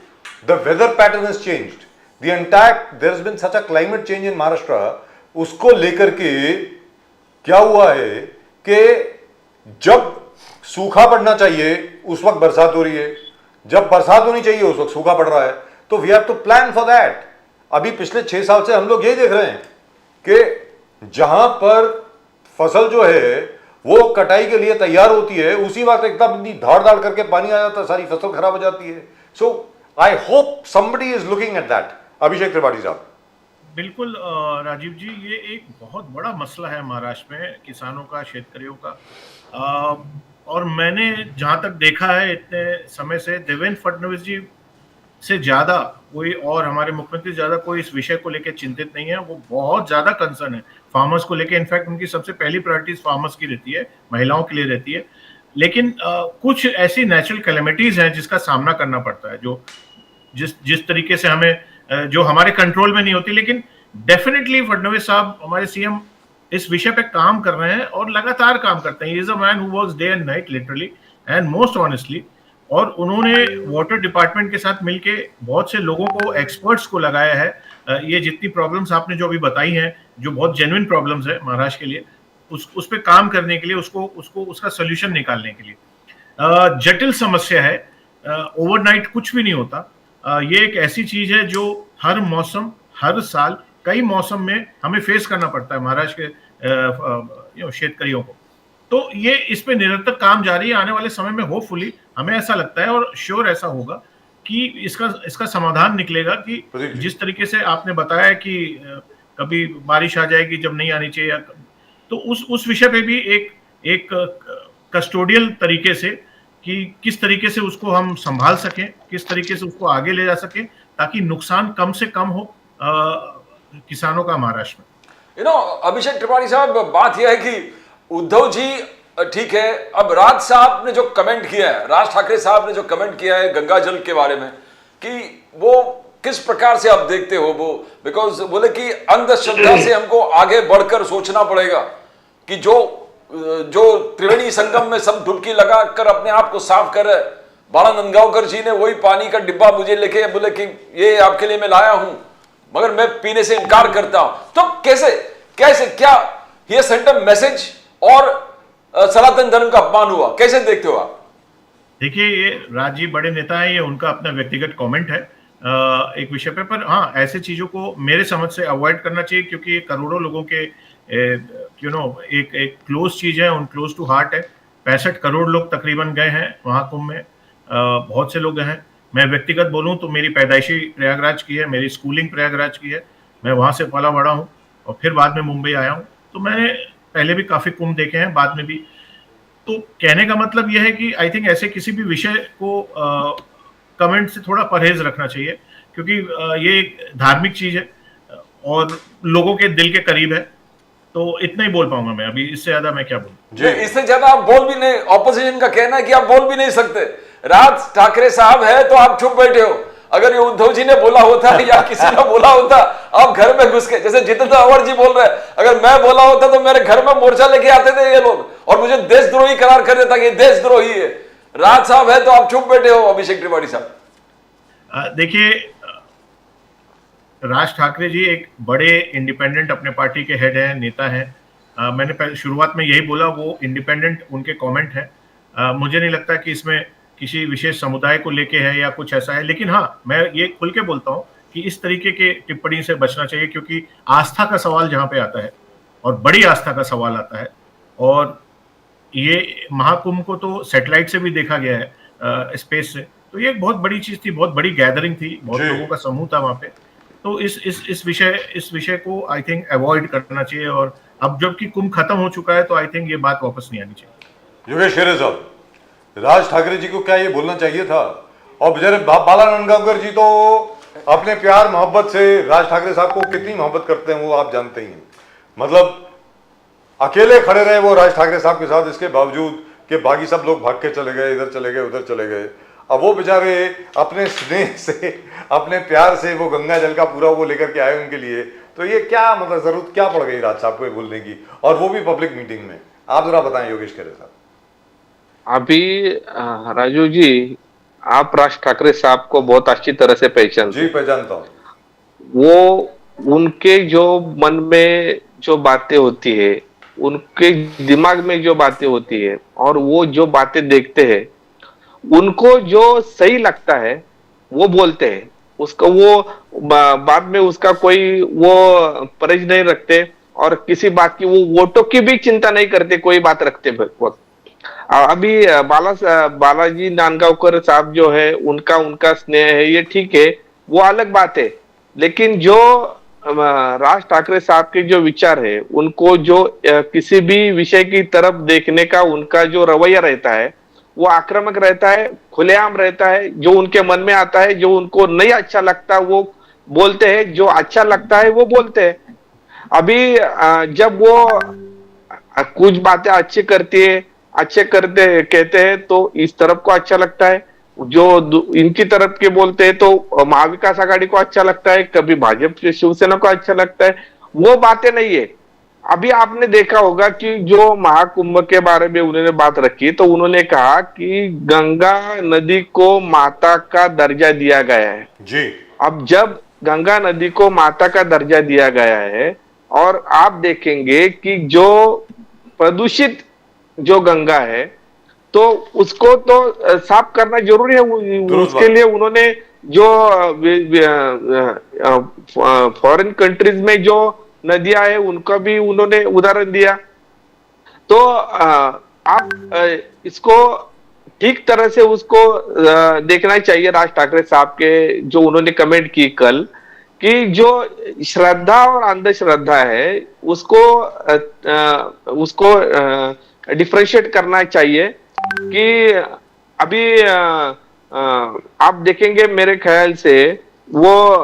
the weather pattern has changed, the entire, there has been such a climate change in Maharashtra, उसको लेकर के क्या हुआ है कि जब सूखा पड़ना चाहिए उस वक्त बरसात हो रही है, जब बरसात होनी चाहिए उस वक्त सूखा पड़ रहा है, तो we have to plan for that. अभी पिछले 6 साल से हम लोग ये देख रहे हैं कि जहां पर फसल जो है वो कटाई के लिए तैयार होती है, उसी वक्त एकदम धाड़ धाड़ करके पानी आ जाता है, सारी फसल खराब हो जाती है। So I hope somebody is looking at that. Abhishek Tripathi साहब। बिल्कुल राजीव जी, ये एक बहुत बड़ा मसला है महाराष्ट्र में किसानों का, शेतकरियों का। और मैंने जहां तक देखा है इतने समय से, देवेंद्र फडणवीस जी से ज्यादा कोई और हमारे मुख्यमंत्री ज्यादा कोई इस विषय को लेकर चिंतित नहीं है। वो बहुत ज्यादा कंसर्न है फार्मर्स को लेकर। इनफैक्ट उनकी सबसे पहली प्रायोरिटी फार्मर्स की रहती है, महिलाओं के लिए रहती है। लेकिन कुछ ऐसी नेचुरल कैलेमिटीज हैं जिसका सामना करना पड़ता है, जो जिस तरीके से हमें जो हमारे कंट्रोल में नहीं होती। लेकिन डेफिनेटली फडणवीस साहब, हमारे सीएम, इस विषय पे काम कर रहे हैं और लगातार काम करते हैं। He is a man who works day and night literally and most honestly. और उन्होंने वाटर डिपार्टमेंट के साथ मिलके बहुत से लोगों को, एक्सपर्ट्स को लगाया है। ये जितनी प्रॉब्लम्स आपने जो अभी बताई हैं, जो बहुत जेन्युइन प्रॉब्लम्स है महाराष्ट्र के लिए, उस पे काम करने के लिए, उसका सोल्यूशन निकालने के लिए। जटिल समस्या है, ओवरनाइट कुछ भी नहीं होता। ये एक ऐसी चीज है जो हर मौसम, हर साल, कई मौसम में हमें फेस करना पड़ता है महाराष्ट्र के शेतकरियों को। तो ये इस पे निरंतर काम जारी है। आने वाले समय में होपफुली, हमें ऐसा लगता है और श्योर ऐसा होगा कि इसका समाधान निकलेगा कि जिस तरीके से आपने बताया कि कभी बारिश आ जाएगी जब नहीं आनी चाहिए, तो उस विषय पे भी एक कस्टोडियल तरीके से कि किस तरीके से उसको हम संभाल सकें, किस तरीके से उसको आगे ले जा सकें, ताकि नुकसान कम से कम हो किसानों का महाराष्ट्र में। अभिषेक त्रिपाठी साहब, बात यह है कि उद्धव जी ठीक है, अब राज साहब ने जो कमेंट किया है, राज ठाकरे साहब ने जो कमेंट किया है गंगा जल के बारे में, कि वो किस प्रकार से आप देखते हो वो, बिकॉज बोले कि अंधश्रद्धा से हमको आगे बढ़कर सोचना पड़ेगा कि जो त्रिवेणी संगम में सब डुबकी लगा कर अपने आप को साफ कर रहे। बाला नंदगांवकर जी ने वही पानी का डिब्बा मुझे लेके बोले कि ये आपके लिए मैं लाया हूं, मगर मैं पीने से इनकार करता हूं। तो कैसे क्या ये सेंट अ मैसेज और सनातन धर्म का अपमान हुआ? कैसे देखते हो आप? देखिए, ये राजीव बड़े नेता है, ये उनका अपना व्यक्तिगत कमेंट है एक विषय पे। पर हाँ, ऐसे चीजों को मेरे समझ से अवॉइड करना चाहिए, क्योंकि ये करोड़ों लोगों के एक क्लोज चीज है, उन क्लोज टू हार्ट है। 65 करोड़ लोग तकरीबन गए हैं महाकुंभ में, बहुत से लोग गए हैं। मैं व्यक्तिगत बोलूं तो मेरी पैदाइशी प्रयागराज की है, मेरी स्कूलिंग प्रयागराज की है, मैं वहां से पला बड़ा हूं और फिर बाद में मुंबई आया हूं। तो मैंने पहले भी काफी कुंभ देखे हैं, बाद में भी। तो कहने का मतलब यह है कि आई थिंक ऐसे किसी भी विषय को कमेंट से थोड़ा परहेज रखना चाहिए, क्योंकि ये एक धार्मिक चीज है और लोगों के दिल के करीब है। तो इतना ही बोल पाऊंगा मैं अभी, इससे ज्यादा मैं क्या बोलूं। इससे ज्यादा आप बोल भी नहीं, ऑपोजिशन का कहना है कि आप बोल भी नहीं सकते। राज ठाकरे साहब है तो आप चुप बैठे हो। अगर ये उद्धव जी ने बोला होता या किसी ने बोला होता, आप घर में घुस के, जैसे जितेंद्र अवर जी बोल रहे हैं, अगर मैं बोला होता तो मेरे घर में मोर्चा लेके आते थे ये लोग और मुझे देशद्रोही करार कर देता कि देशद्रोही है। राज साहब है तो आप चुप बैठे हो। अभिषेक त्रिपाठी साहब, देखिए, राज ठाकरे जी एक बड़े इंडिपेंडेंट अपने पार्टी के हेड हैं, नेता हैं। मैंने पहले शुरुआत में यही बोला, वो इंडिपेंडेंट उनके कमेंट है। मुझे नहीं लगता कि इसमें किसी विशेष समुदाय को लेके है या कुछ ऐसा है। लेकिन हाँ, मैं ये खुल के बोलता हूँ कि इस तरीके के टिप्पणी से बचना चाहिए, क्योंकि आस्था का सवाल जहाँ पे आता है और बड़ी आस्था का सवाल आता है, और ये महाकुंभ को तो सैटेलाइट से भी देखा गया है, स्पेस से। तो ये एक बहुत बड़ी चीज थी, बहुत बड़ी गैदरिंग थी, बहुत लोगों का समूह था वहां पे। तो इस विषय को आई थिंक अवॉइड करना चाहिए। और अब जबकि कुंभ खत्म हो चुका है, तो आई थिंक ये बात वापस नहीं आनी चाहिए। योगेश शेरे साहब, राज ठाकरे जी को क्या ये बोलना चाहिए था? और बेचारे बाला नंदगांवकर जी तो अपने प्यार मोहब्बत से राज ठाकरे साहब को कितनी मोहब्बत करते हैं वो आप जानते ही हैं। मतलब अकेले खड़े रहे वो राज ठाकरे साहब के साथ, इसके बावजूद कि बाकी सब लोग भाग के चले गए, इधर चले गए, उधर चले गए। अब वो बेचारे अपने स्नेह से, अपने प्यार से वो गंगा जल का पूरा वो लेकर के आए उनके लिए। तो ये क्या मतलब जरूरत क्या पड़ गई राज साहब को बोलने की, और वो भी पब्लिक मीटिंग में? आप जरा बताएं योगेश खरे साहब। अभी राजू जी, आप राज ठाकरे साहब को बहुत अच्छी तरह से पहचानते जी पहचानता हूँ। वो उनके जो मन में जो बातें होती है, उनके दिमाग में जो बातें होती है, और वो जो बातें देखते हैं, उनको जो सही लगता है वो बोलते हैं। उसका वो बाद में उसका कोई वो परज नहीं रखते, और किसी बात की वो वोटों की भी चिंता नहीं करते कोई बात रखते वक्त। अभी बालाजी नांदगांवकर साहब जो है, उनका स्नेह है, ये ठीक है, वो अलग बात है। लेकिन जो राज ठाकरे साहब के जो विचार है, उनको जो किसी भी विषय की तरफ देखने का उनका जो रवैया रहता है, वो आक्रामक रहता है, खुलेआम रहता है। जो उनके मन में आता है, जो उनको नहीं अच्छा लगता वो बोलते हैं, जो अच्छा लगता है वो बोलते हैं। अभी जब वो कुछ बातें अच्छी करती है, अच्छे करते कहते हैं, तो इस तरफ को अच्छा लगता है, जो इनकी तरफ के बोलते हैं तो महाविकास आघाड़ी को अच्छा लगता है, कभी भाजपा शिवसेना को अच्छा लगता है। वो बातें नहीं है। अभी आपने देखा होगा कि जो महाकुंभ के बारे में उन्होंने बात रखी, तो उन्होंने कहा कि गंगा नदी को माता का दर्जा दिया गया है जी। अब जब गंगा नदी को माता का दर्जा दिया गया है, और आप देखेंगे कि जो प्रदूषित जो गंगा है, तो उसको तो साफ करना जरूरी है। उसके लिए उन्होंने जो फॉरेन कंट्रीज में जो नदियां है, उनका भी उन्होंने उदाहरण दिया। तो आप इसको ठीक तरह से उसको देखना चाहिए। राज ठाकरे साहब के जो उन्होंने कमेंट की कल, कि जो श्रद्धा और अंधश्रद्धा है, उसको डिफरेंशिएट करना चाहिए। कि अभी आप देखेंगे, मेरे ख्याल से वो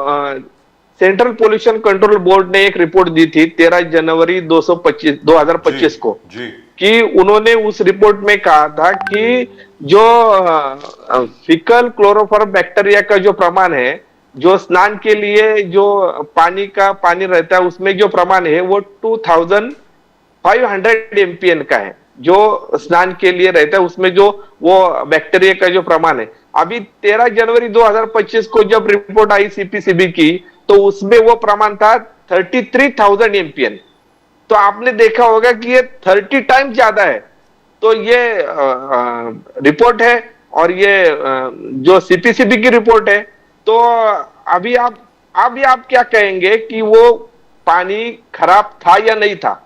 सेंट्रल पोल्यूशन कंट्रोल बोर्ड ने एक रिपोर्ट दी थी 13 जनवरी 2025 को, कि उन्होंने उस रिपोर्ट में कहा था कि जो फीकल क्लोरोफॉर्म बैक्टीरिया का जो प्रमाण है, जो स्नान के लिए जो पानी रहता है, उसमें जो प्रमाण है वो 2500 MPN का है, जो स्नान के लिए रहता है, उसमें जो वो बैक्टीरिया का जो प्रमाण है। अभी 13 जनवरी 2025 को जब रिपोर्ट आई सीपीसीबी की, तो उसमें वो प्रमाण था 33,000 MPN। तो आपने देखा होगा कि ये 30 टाइम्स ज्यादा है। तो ये रिपोर्ट है, और ये जो सीपीसीबी की रिपोर्ट है। तो अभी आप क्या कहेंगे कि वो पानी खराब था या नहीं था?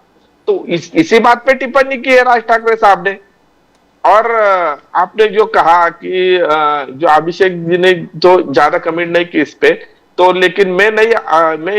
तो इसी बात पे टिप्पणी की है राज ठाकरे साहब ने। और आपने जो कहा कि जो अभिषेक जी ने तो ज्यादा कमेंट नहीं की इस पे, तो लेकिन मैं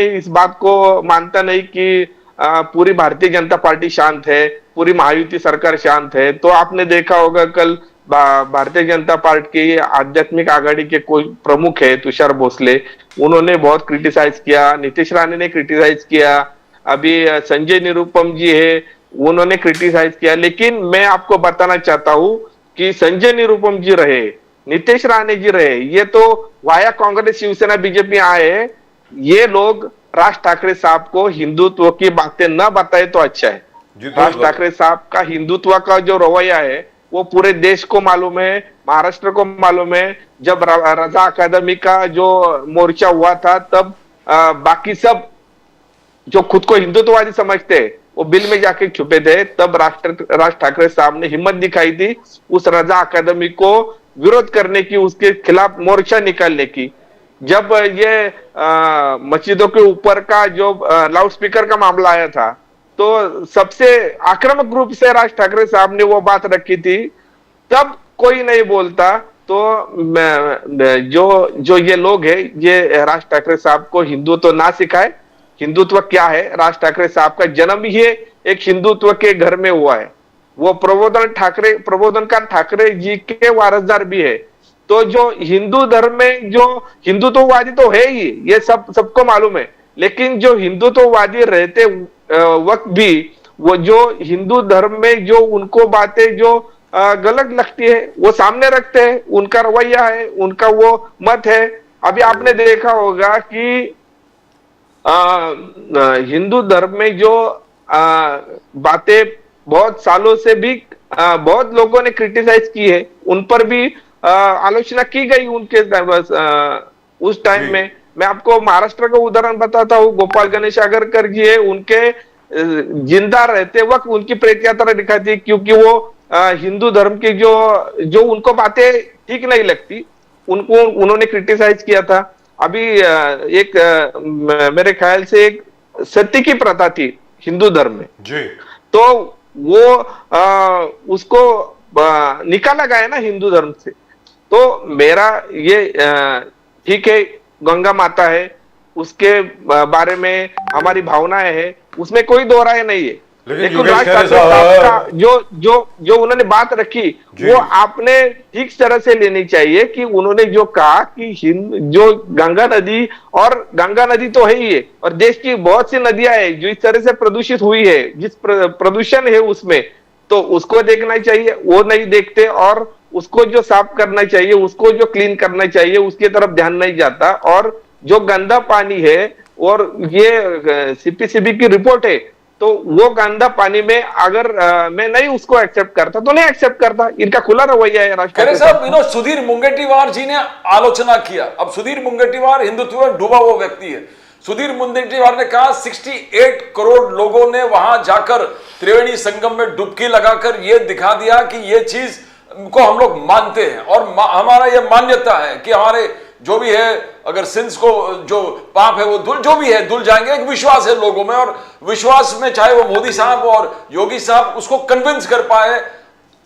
इस बात को मानता नहीं कि पूरी भारतीय जनता पार्टी शांत है, पूरी महायुति सरकार शांत है। तो आपने देखा होगा कल भारतीय जनता पार्टी की आध्यात्मिक आघाड़ी के कोई प्रमुख है तुषार भोसले, उन्होंने बहुत क्रिटिसाइज किया, नीतीश राणे ने क्रिटिसाइज किया, अभी संजय निरुपम जी है, उन्होंने क्रिटिसाइज किया। लेकिन मैं आपको बताना चाहता हूं कि संजय निरुपम जी रहे, नीतीश राणे जी रहे, ये तो वाया कांग्रेस शिवसेना बीजेपी आए हैं। ये लोग राज ठाकरे साहब को हिंदुत्व की बातें न बताए तो अच्छा है। राज ठाकरे साहब का हिंदुत्व का जो रवैया है, वो पूरे देश को मालूम है, महाराष्ट्र को मालूम है। जब रजा अकादमी का जो मोर्चा हुआ था, तब बाकी सब जो खुद को हिंदुत्ववादी समझते हैं, वो बिल में जाके छुपे थे। तब राज ठाकरे साहब ने हिम्मत दिखाई थी उस रजा अकादमी को विरोध करने की, उसके खिलाफ मोर्चा निकालने की। जब ये मस्जिदों के ऊपर का जो लाउड स्पीकर का मामला आया था, तो सबसे आक्रामक रूप से राज ठाकरे साहब ने वो बात रखी थी, तब कोई नहीं बोलता। तो जो ये लोग हैं, ये राज ठाकरे साहब को हिंदुत्व ना सिखाए। हिंदुत्व क्या है? राज ठाकरे साहब का जन्म ही एक हिंदुत्व के घर में हुआ है। वो प्रबोधन ठाकरे जी के वारसदार भी है। तो जो हिंदू धर्म में जो हिंदुत्ववादी तो है ही, ये सबको मालूम है, लेकिन जो हिंदुत्ववादी रहते वक्त भी वो जो हिंदू धर्म में जो उनको बातें जो गलत लगती है वो सामने रखते हैं, उनका रवैया है, उनका वो मत है। अभी आपने देखा होगा कि हिंदू धर्म में जो बातें बहुत सालों से भी बहुत लोगों ने क्रिटिसाइज की है, उन पर भी आलोचना की गई उनके उस टाइम में। मैं आपको महाराष्ट्र का उदाहरण बताता हूँ, गोपाल गणेश आगरकर जी है, उनके जिंदा रहते वक्त उनकी प्रेत यात्रा दिखाती है, क्योंकि वो हिंदू धर्म की जो उनको बातें ठीक नहीं लगती, उनको उन्होंने क्रिटिसाइज किया था। अभी एक मेरे ख्याल से एक सती की प्रथा थी हिंदू धर्म में जी, तो वो उसको निकाला गया ना हिंदू धर्म से। तो मेरा ये ठीक है, गंगा माता है, उसके बारे में हमारी भावनाएं है, उसमें कोई दो राय नहीं है, लेकिन राज ठाकरे साहब का जो उन्होंने बात रखी वो आपने ठीक तरह से लेनी चाहिए कि उन्होंने जो कहा कि जो गंगा नदी, और गंगा नदी तो है ही है, और देश की बहुत सी नदियां हैं जो इस तरह से प्रदूषित हुई है, जिस प्रदूषण है उसमें, तो उसको देखना चाहिए, वो नहीं देखते, और उसको जो साफ करना चाहिए, उसको जो क्लीन करना चाहिए, उसकी तरफ ध्यान नहीं जाता। और जो गंदा पानी है, और ये सीपीसीबी की रिपोर्ट है, तो वो गंदा पानी में अगर मैं नहीं उसको एक्सेप्ट करता तो नहीं एक्सेप्ट करता, इनका खुला रवैया है राष्ट्रपति साहब। सुधीर मुंगेटीवार जी ने आलोचना किया। अब सुधीर मुंगेटीवार हिंदुत्व में डूबा हुआ व्यक्ति है। सुधीर मुंगेटीवार ने कहा 68 करोड़ लोगों ने वहां जाकर त्रिवेणी संगम में डुबकी लगाकर ये दिखा दिया कि ये चीज को हम लोग मानते हैं, और हमारा ये मान्यता है कि हमारे जो भी है, अगर सिंस को जो पाप है वो जो भी है धुल जाएंगे। एक विश्वास है लोगों में, और विश्वास में चाहे वो मोदी साहब और योगी साहब उसको कन्विंस कर पाए।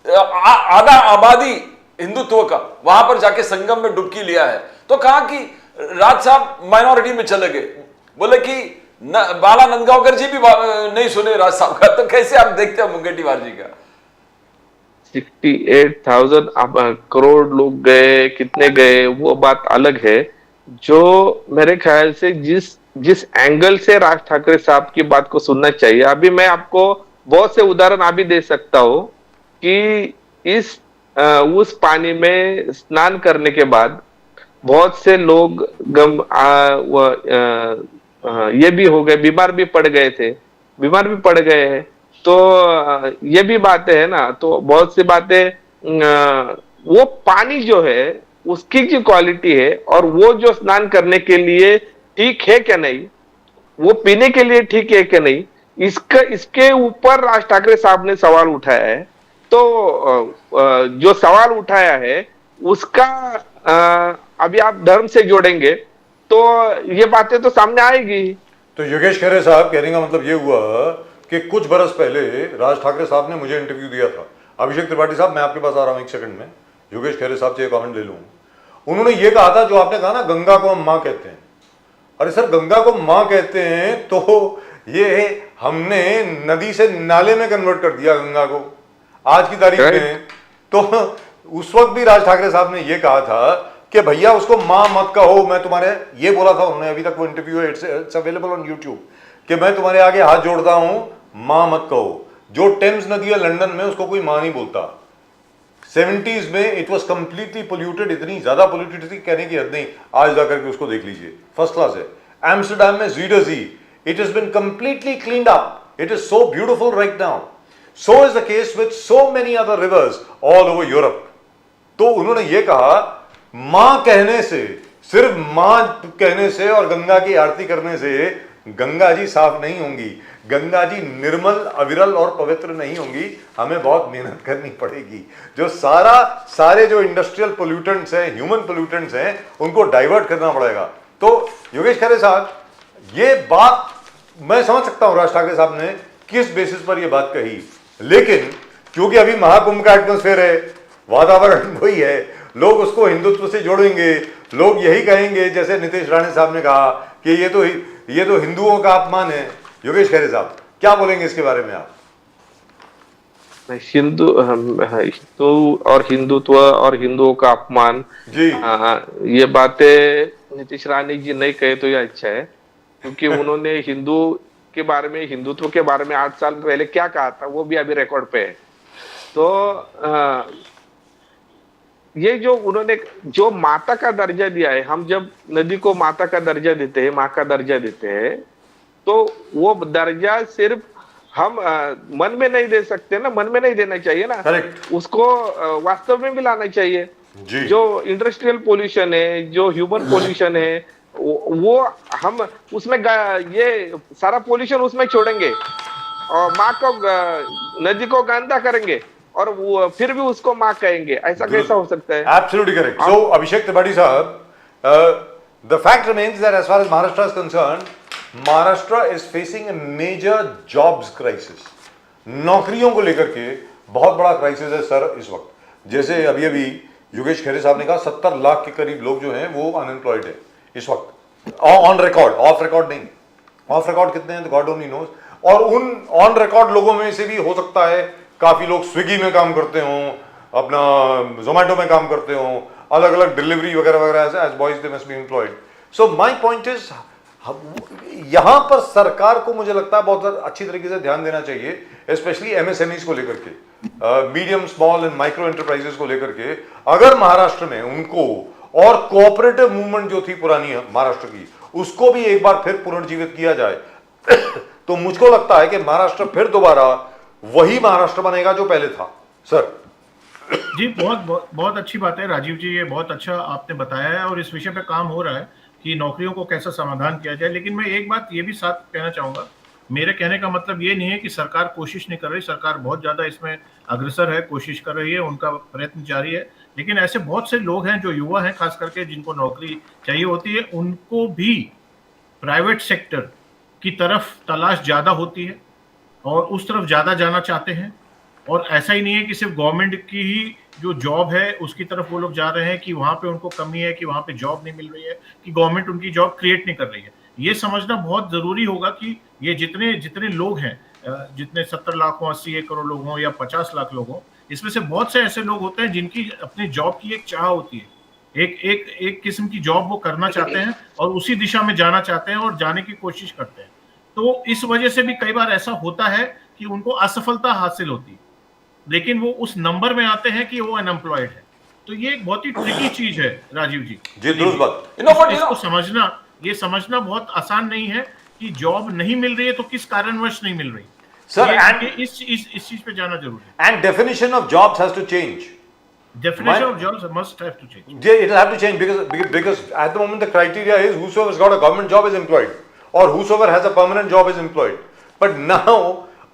आधा आबादी हिंदुत्व का वहां पर जाके संगम में डुबकी लिया है। तो कहा कि राज साहब माइनॉरिटी में चले गए, बोले कि बाला नंदगांवकर जी भी नहीं सुने राज साहब का। तो कैसे आप देखते हैं मुंगेटीवार जी का? 68,000 करोड़ लोग गए, कितने गए वो बात अलग है। जो मेरे ख्याल से जिस एंगल से राज ठाकरे साहब की बात को सुनना चाहिए, अभी मैं आपको बहुत से उदाहरण अभी दे सकता हूं कि उस पानी में स्नान करने के बाद बहुत से लोग ये भी हो गए, बीमार भी पड़ गए हैं। तो ये भी बातें है ना, तो बहुत सी बातें, वो पानी जो है उसकी जो क्वालिटी है, और वो जो स्नान करने के लिए ठीक है क्या नहीं, वो पीने के लिए ठीक है क्या नहीं, इसके ऊपर राज ठाकरे साहब ने सवाल उठाया है। तो जो सवाल उठाया है उसका अभी आप धर्म से जोड़ेंगे तो ये बातें तो सामने आएगी। तो योगेश खरे साहब कहने का मतलब ये हुआ कि कुछ बरस पहले राज ठाकरे साहब ने मुझे इंटरव्यू दिया था। अभिषेक त्रिपाठी साहब, मैं आपके पास आ रहा हूं एक सेकंड में, योगेश खरे साहब से ये कमेंट ले लूं। उन्होंने ये कहा था, जो आपने कहा ना गंगा को हम मां कहते हैं, अरे सर गंगा को मां कहते हैं तो ये हमने नदी से नाले में कन्वर्ट कर दिया गंगा को आज की तारीख में। तो उस वक्त भी राज ठाकरे साहब ने ये कहा था कि भैया उसको मां मत कहो, मैं तुम्हारे, ये बोला था उन्होंने, अभी तक वो इंटरव्यू है, इट्स अवेलेबल ऑन यूट्यूब, कि मैं तुम्हारे आगे हाथ जोड़ता हूं, मां मत कहो। जो टेम्स नदी है लंदन में, उसको कोई मां नहीं बोलता। 70s में इट वॉज कंप्लीटली पोल्यूटेड, इतनी ज्यादा पोल्यूटेड थी कहने की हद नहीं। आज जाकर के उसको देख लीजिए, फर्स्ट क्लास है। एम्स्टरडैम में Zuiderzee, it has been completely cleaned up, it is so beautiful right now. So is the case with so many other rivers all over Europe. तो उन्होंने ये कहा, मां कहने से, सिर्फ मां कहने से और गंगा की आरती करने से गंगा जी साफ नहीं होंगी, गंगा जी निर्मल, अविरल और पवित्र नहीं होंगी। हमें बहुत मेहनत करनी पड़ेगी। जो सारे जो इंडस्ट्रियल पोल्यूटेंट्स हैं, ह्यूमन पोल्यूटेंट्स हैं, उनको डाइवर्ट करना पड़ेगा। तो योगेश खरे साहब, ये बात मैं समझ सकता हूं राज ठाकरे साहब ने किस बेसिस पर यह बात कही, लेकिन क्योंकि अभी महाकुंभ का एटमॉस्फेयर है, वातावरण वही है, लोग उसको हिंदुत्व से जोड़ेंगे। लोग यही कहेंगे, जैसे नितेश राणे साहब ने कहा कि ये तो हिंदुओं का अपमान है। योगेश खरे साहब क्या बोलेंगे इसके बारे में आप? हिंदू और हिंदुत्व और हिंदुओं का अपमान, जी ये बातें नीतीश रानी जी नहीं कहे तो ये अच्छा है, क्योंकि उन्होंने हिंदू के बारे में, हिंदुत्व के बारे में 8 साल पहले क्या कहा था वो भी अभी रिकॉर्ड पे है। तो ये जो उन्होंने जो माता का दर्जा दिया है, हम जब नदी को माता का दर्जा देते हैं, माँ का दर्जा देते हैं, तो वो दर्जा सिर्फ हम मन में नहीं दे सकते ना, मन में नहीं देना चाहिए ना, करेक्ट उसको वास्तव में भी लाना चाहिए। जी जो इंडस्ट्रियल पोल्यूशन है, जो ह्यूमन पोल्यूशन है, वो हम उसमें ये सारा पोल्यूशन उसमें छोड़ेंगे और माँ को नदी को गंदा करेंगे और वो फिर भी उसको माँ कहेंगे, ऐसा कैसा हो सकता है? Absolutely correct. So, Abhishek Tripathi sahab, the fact remains that as far as Maharashtra is concerned, Maharashtra is facing a major jobs crisis. नौकरियों को लेकर के बहुत बड़ा क्राइसिस है सर इस वक्त। जैसे अभी अभी योगेश खैरे साहब ने कहा 70 लाख के करीब लोग जो हैं वो अनएम्प्लॉयड है इस वक्त, ऑन रिकॉर्ड, ऑफ रिकॉर्ड नहीं। ऑफ रिकॉर्ड कितने हैं तो गॉड ओनली नोज। और उन ऑन रिकॉर्ड लोगों में से भी हो सकता है काफी लोग स्विगी में काम करते हों, अपना जोमेटो में काम करते हों, अलग अलग डिलीवरी वगैरह वगैरह, as boys they must be employed. So my point is, यहां पर सरकार को मुझे लगता है बहुत अच्छी तरीके से ध्यान देना चाहिए, स्पेशली एमएसएमईज को लेकर के, medium small and micro enterprises को लेकर के। अगर महाराष्ट्र में उनको और कोऑपरेटिव मूवमेंट जो थी पुरानी महाराष्ट्र की, उसको भी एक बार फिर पुनर्जीवित किया जाए तो मुझको लगता है कि महाराष्ट्र फिर दोबारा वही महाराष्ट्र बनेगा जो पहले था। सर जी बहुत अच्छी बात है राजीव जी, ये बहुत अच्छा आपने बताया है और इस विषय पे काम हो रहा है कि नौकरियों को कैसा समाधान किया जाए। लेकिन मैं एक बात ये भी साथ कहना चाहूंगा, मेरे कहने का मतलब ये नहीं है कि सरकार कोशिश नहीं कर रही, सरकार बहुत ज्यादा इसमें अग्रसर है, कोशिश कर रही है, उनका प्रयत्न जारी है। लेकिन ऐसे बहुत से लोग हैं जो युवा हैं खास करके, जिनको नौकरी चाहिए होती है, उनको भी प्राइवेट सेक्टर की तरफ तलाश ज्यादा होती है और उस तरफ ज्यादा जाना चाहते हैं। और ऐसा ही नहीं है कि सिर्फ गवर्नमेंट की ही जो जॉब है उसकी तरफ वो लोग जा रहे हैं कि वहां पे उनको कमी है, कि वहां पे जॉब नहीं मिल रही है, कि गवर्नमेंट उनकी जॉब क्रिएट नहीं कर रही है। ये समझना बहुत जरूरी होगा कि ये जितने जितने लोग हैं, जितने 70 लाख हो, 80 करोड़ लोग हों या 50 लाख लोग हों, इसमें से बहुत से ऐसे लोग होते हैं जिनकी अपनी जॉब की एक चाह होती है, एक किस्म की जॉब वो करना चाहते हैं और उसी दिशा में जाना चाहते हैं और जाने की कोशिश करते हैं। तो इस वजह से भी कई बार ऐसा होता है कि उनको असफलता हासिल होती है, लेकिन वो उस नंबर में आते हैं कि वो अनएम्प्लॉयड है। तो ये एक बहुत ही ट्रिकी चीज है राजीव जी। जी दुरुस्त बात। इसको समझना बहुत आसान नहीं है कि जॉब नहीं मिल रही है तो किस कारणवश नहीं मिल रही। सर इस चीज पे जाना जरूरी है। And definition of jobs has to change. Definition of jobs must have to change. Yeah, it will have to change because at the moment the criteria is whosoever has got a government job is employed or whosoever has a permanent job is employed. But now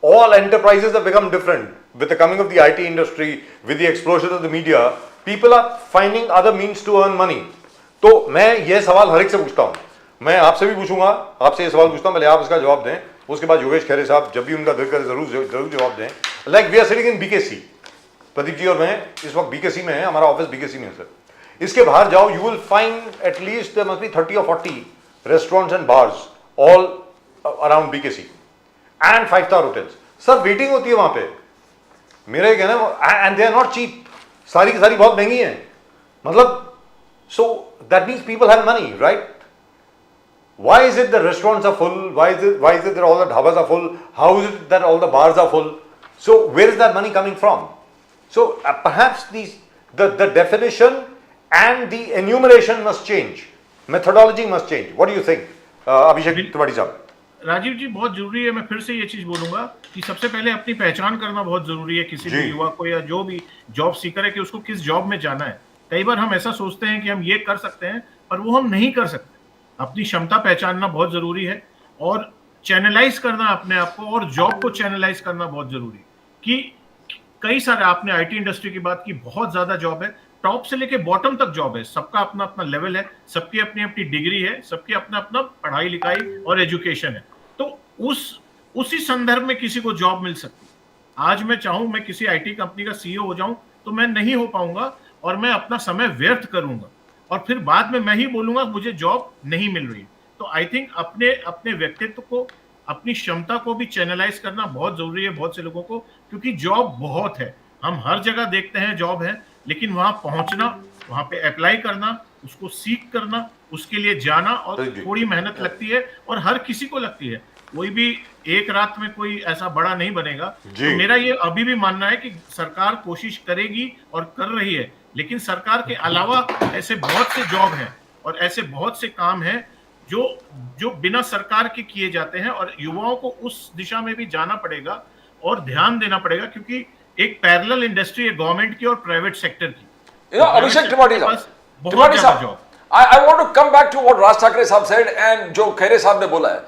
all enterprises have become different. With the coming of the IT industry, with the explosion of the media, people are finding other means to earn money. तो मैं ये सवाल हर एक से पूछता हूँ, मैं आपसे भी पूछूंगा, आपसे ये सवाल पूछता हूँ, पहले आप इसका जवाब दें, उसके बाद योगेश खैरे साहब जब भी उनका दिल करे जरूर जवाब दें। Like we are sitting in BKC, Pradeep ji और मैं इस वक्त बीकेसी में है, हमारा ऑफिस बीकेसी में है सर। इसके बाहर जाओ, you will find at least there must be 30 or 40 restaurants and bars all around BKC and 5-star hotels. Sir waiting होती है वहां पे, मेरा ये कहना है, and they are not cheap, सारी की सारी बहुत महंगी है। मतलब so that means people have money, right? Why is it the restaurants are full? Why is it that all the dhabas are full? How is it that all the bars are full? So where is that money coming from? So perhaps the definition and the enumeration must change. Methodology must change. What do you think, Abhishek Tripathi साहब? राजीव जी बहुत जरूरी है, मैं फिर से ये चीज बोलूंगा कि सबसे पहले अपनी पहचान करना बहुत जरूरी है किसी भी युवा को या जो भी जॉब सीकर है कि उसको किस जॉब में जाना है। कई बार हम ऐसा सोचते हैं कि हम ये कर सकते हैं पर वो हम नहीं कर सकते। अपनी क्षमता पहचानना बहुत जरूरी है और चैनलाइज करना अपने आप को, और जॉब को चैनलाइज करना बहुत जरूरी है। कि कई सारे, आपने आईटी इंडस्ट्री की बात की, बहुत ज्यादा जॉब है, टॉप से लेके बॉटम तक जॉब है, सबका अपना अपना लेवल है, सबकी अपनी अपनी डिग्री है, सबकी अपना अपना पढ़ाई लिखाई और एजुकेशन है। तो उसी संदर्भ में किसी को जॉब मिल सकती है। आज मैं चाहूं मैं किसी आईटी कंपनी का सीईओ हो जाऊं तो मैं नहीं हो पाऊंगा और मैं अपना समय व्यर्थ करूंगा और फिर बाद में मैं ही बोलूंगा मुझे जॉब नहीं मिल रही। तो आई थिंक अपने व्यक्तित्व को अपनी क्षमता को भी चैनलाइज करना बहुत जरूरी है बहुत से लोगों को, क्योंकि जॉब बहुत है। हम हर जगह देखते हैं जॉब है, लेकिन वहां पहुंचना, वहां पे अप्लाई करना, उसको सीख करना, उसके लिए जाना, और थोड़ी मेहनत लगती है, और हर किसी को लगती है। कोई भी एक रात में कोई ऐसा बड़ा नहीं बनेगा। तो मेरा ये अभी भी मानना है कि सरकार कोशिश करेगी और कर रही है, लेकिन सरकार के अलावा ऐसे बहुत से जॉब हैं और ऐसे बहुत से काम हैं जो जो बिना सरकार के किए जाते हैं, और युवाओं को उस दिशा में भी जाना पड़ेगा और ध्यान देना पड़ेगा, क्योंकि एक पैरेलल इंडस्ट्री है गवर्नमेंट की और प्राइवेट सेक्टर की। Abhishek Tripathi साहब, I want to come back to what Raj Thakre साहब said and जो खैरे साहब ने बोला है,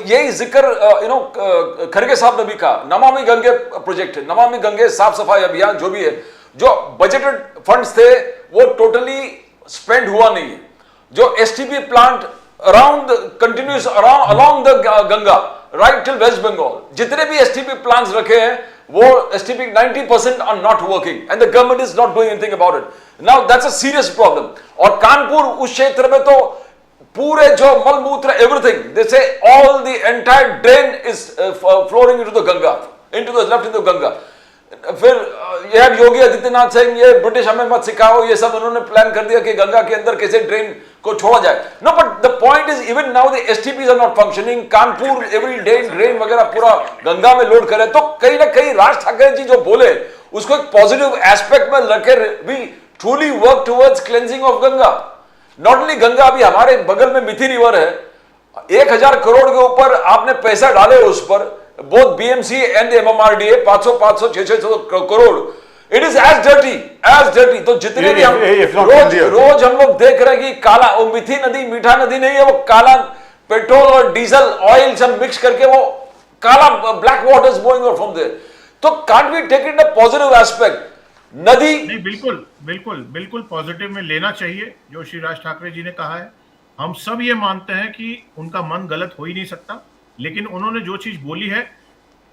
यही जिक्र खड़गे साहब ने भी कहा। नमामि गंगे प्रोजेक्ट, नमामि गंगे साफ सफाई अभियान जो भी है, जो बजटेड फंड्स थे वो टोटली स्पेंड हुआ नहीं है। जो STP plant around continuous along the Ganga right till West Bengal, जितने भी एसटीपी प्लांट्स रखे हैं वो STP 90% are not working and the government is not doing anything about it. Now that's a serious problem. और कानपुर उस क्षेत्र में तो पूरे जो मलमूत्र everything, they say all the entire drain is flowing into the Ganga, into the left into Ganga. फिर यह योगी आदित्यनाथ सिंह, ये ब्रिटिश हमें मत सिखाओ, ये सब उन्होंने प्लान कर दिया कि गंगा के अंदर कैसे ड्रेन को छोड़ा जाए। No, but the point is even now the STPs are not functioning. Kanpur every day drain वगैरह पूरा गंगा में लोड करे। तो कहीं ना कहीं राज ठाकरे जी जो बोले उसको एक पॉजिटिव एस्पेक्ट में लेकर we truly work towards cleansing of Ganga. Not only Ganga, अभी हमारे बगल में मिथि रिवर है, 1000 करोड़ के ऊपर आपने पैसा डाले उस पर, both BMC and MMRDA 500 600 crore. It is as dirty. तो जितने भी हम रोज हम लोग देख रहे हैं कि काला, वो मिथि नदी मीठा नदी नहीं है, वो काला पेट्रोल और डीजल ऑयल सब मिक्स करके वो काला black water is going out from there. तो can't we take it in a positive aspect? नदी नहीं, बिल्कुल पॉजिटिव में लेना चाहिए जो श्री राज ठाकरे जी ने कहा है। हम सब ये मानते हैं कि उनका मन गलत हो ही नहीं सकता, लेकिन उन्होंने जो चीज बोली है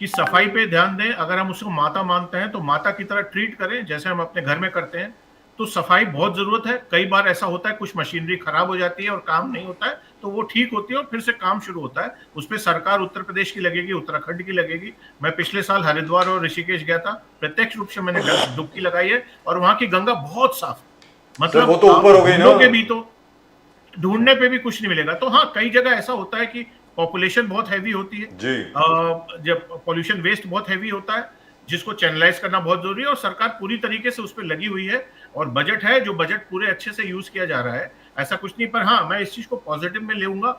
कि सफाई पे ध्यान दें, अगर हम उसको माता मानते हैं तो माता की तरह ट्रीट करें जैसे हम अपने घर में करते हैं। तो सफाई बहुत जरूरत है। कई बार ऐसा होता है कुछ मशीनरी खराब हो जाती है और काम नहीं होता है, तो वो ठीक होती है और फिर से काम शुरू होता है। उस पर सरकार उत्तर प्रदेश की लगेगी, उत्तराखंड की लगेगी। मैं पिछले साल हरिद्वार और ऋषिकेश गया था, प्रत्यक्ष रूप से मैंने डुबकी लगाई है और वहां की गंगा बहुत साफ, मतलब वो तो ऊपर हो गई ना, भी तो ढूंढने पे भी कुछ नहीं मिलेगा। तो हाँ, कई जगह ऐसा होता है कि पॉपुलेशन बहुत हैवी होती है जी, जब पॉल्यूशन वेस्ट बहुत हैवी होता है, जिसको चैनलाइज करना बहुत जरूरी है, और सरकार पूरी तरीके से उस पर लगी हुई है। और बजट है, जो बजट पूरे अच्छे से यूज किया जा रहा है, ऐसा कुछ नहीं। पर हाँ, मैं इस चीज को पॉजिटिव में लूंगा,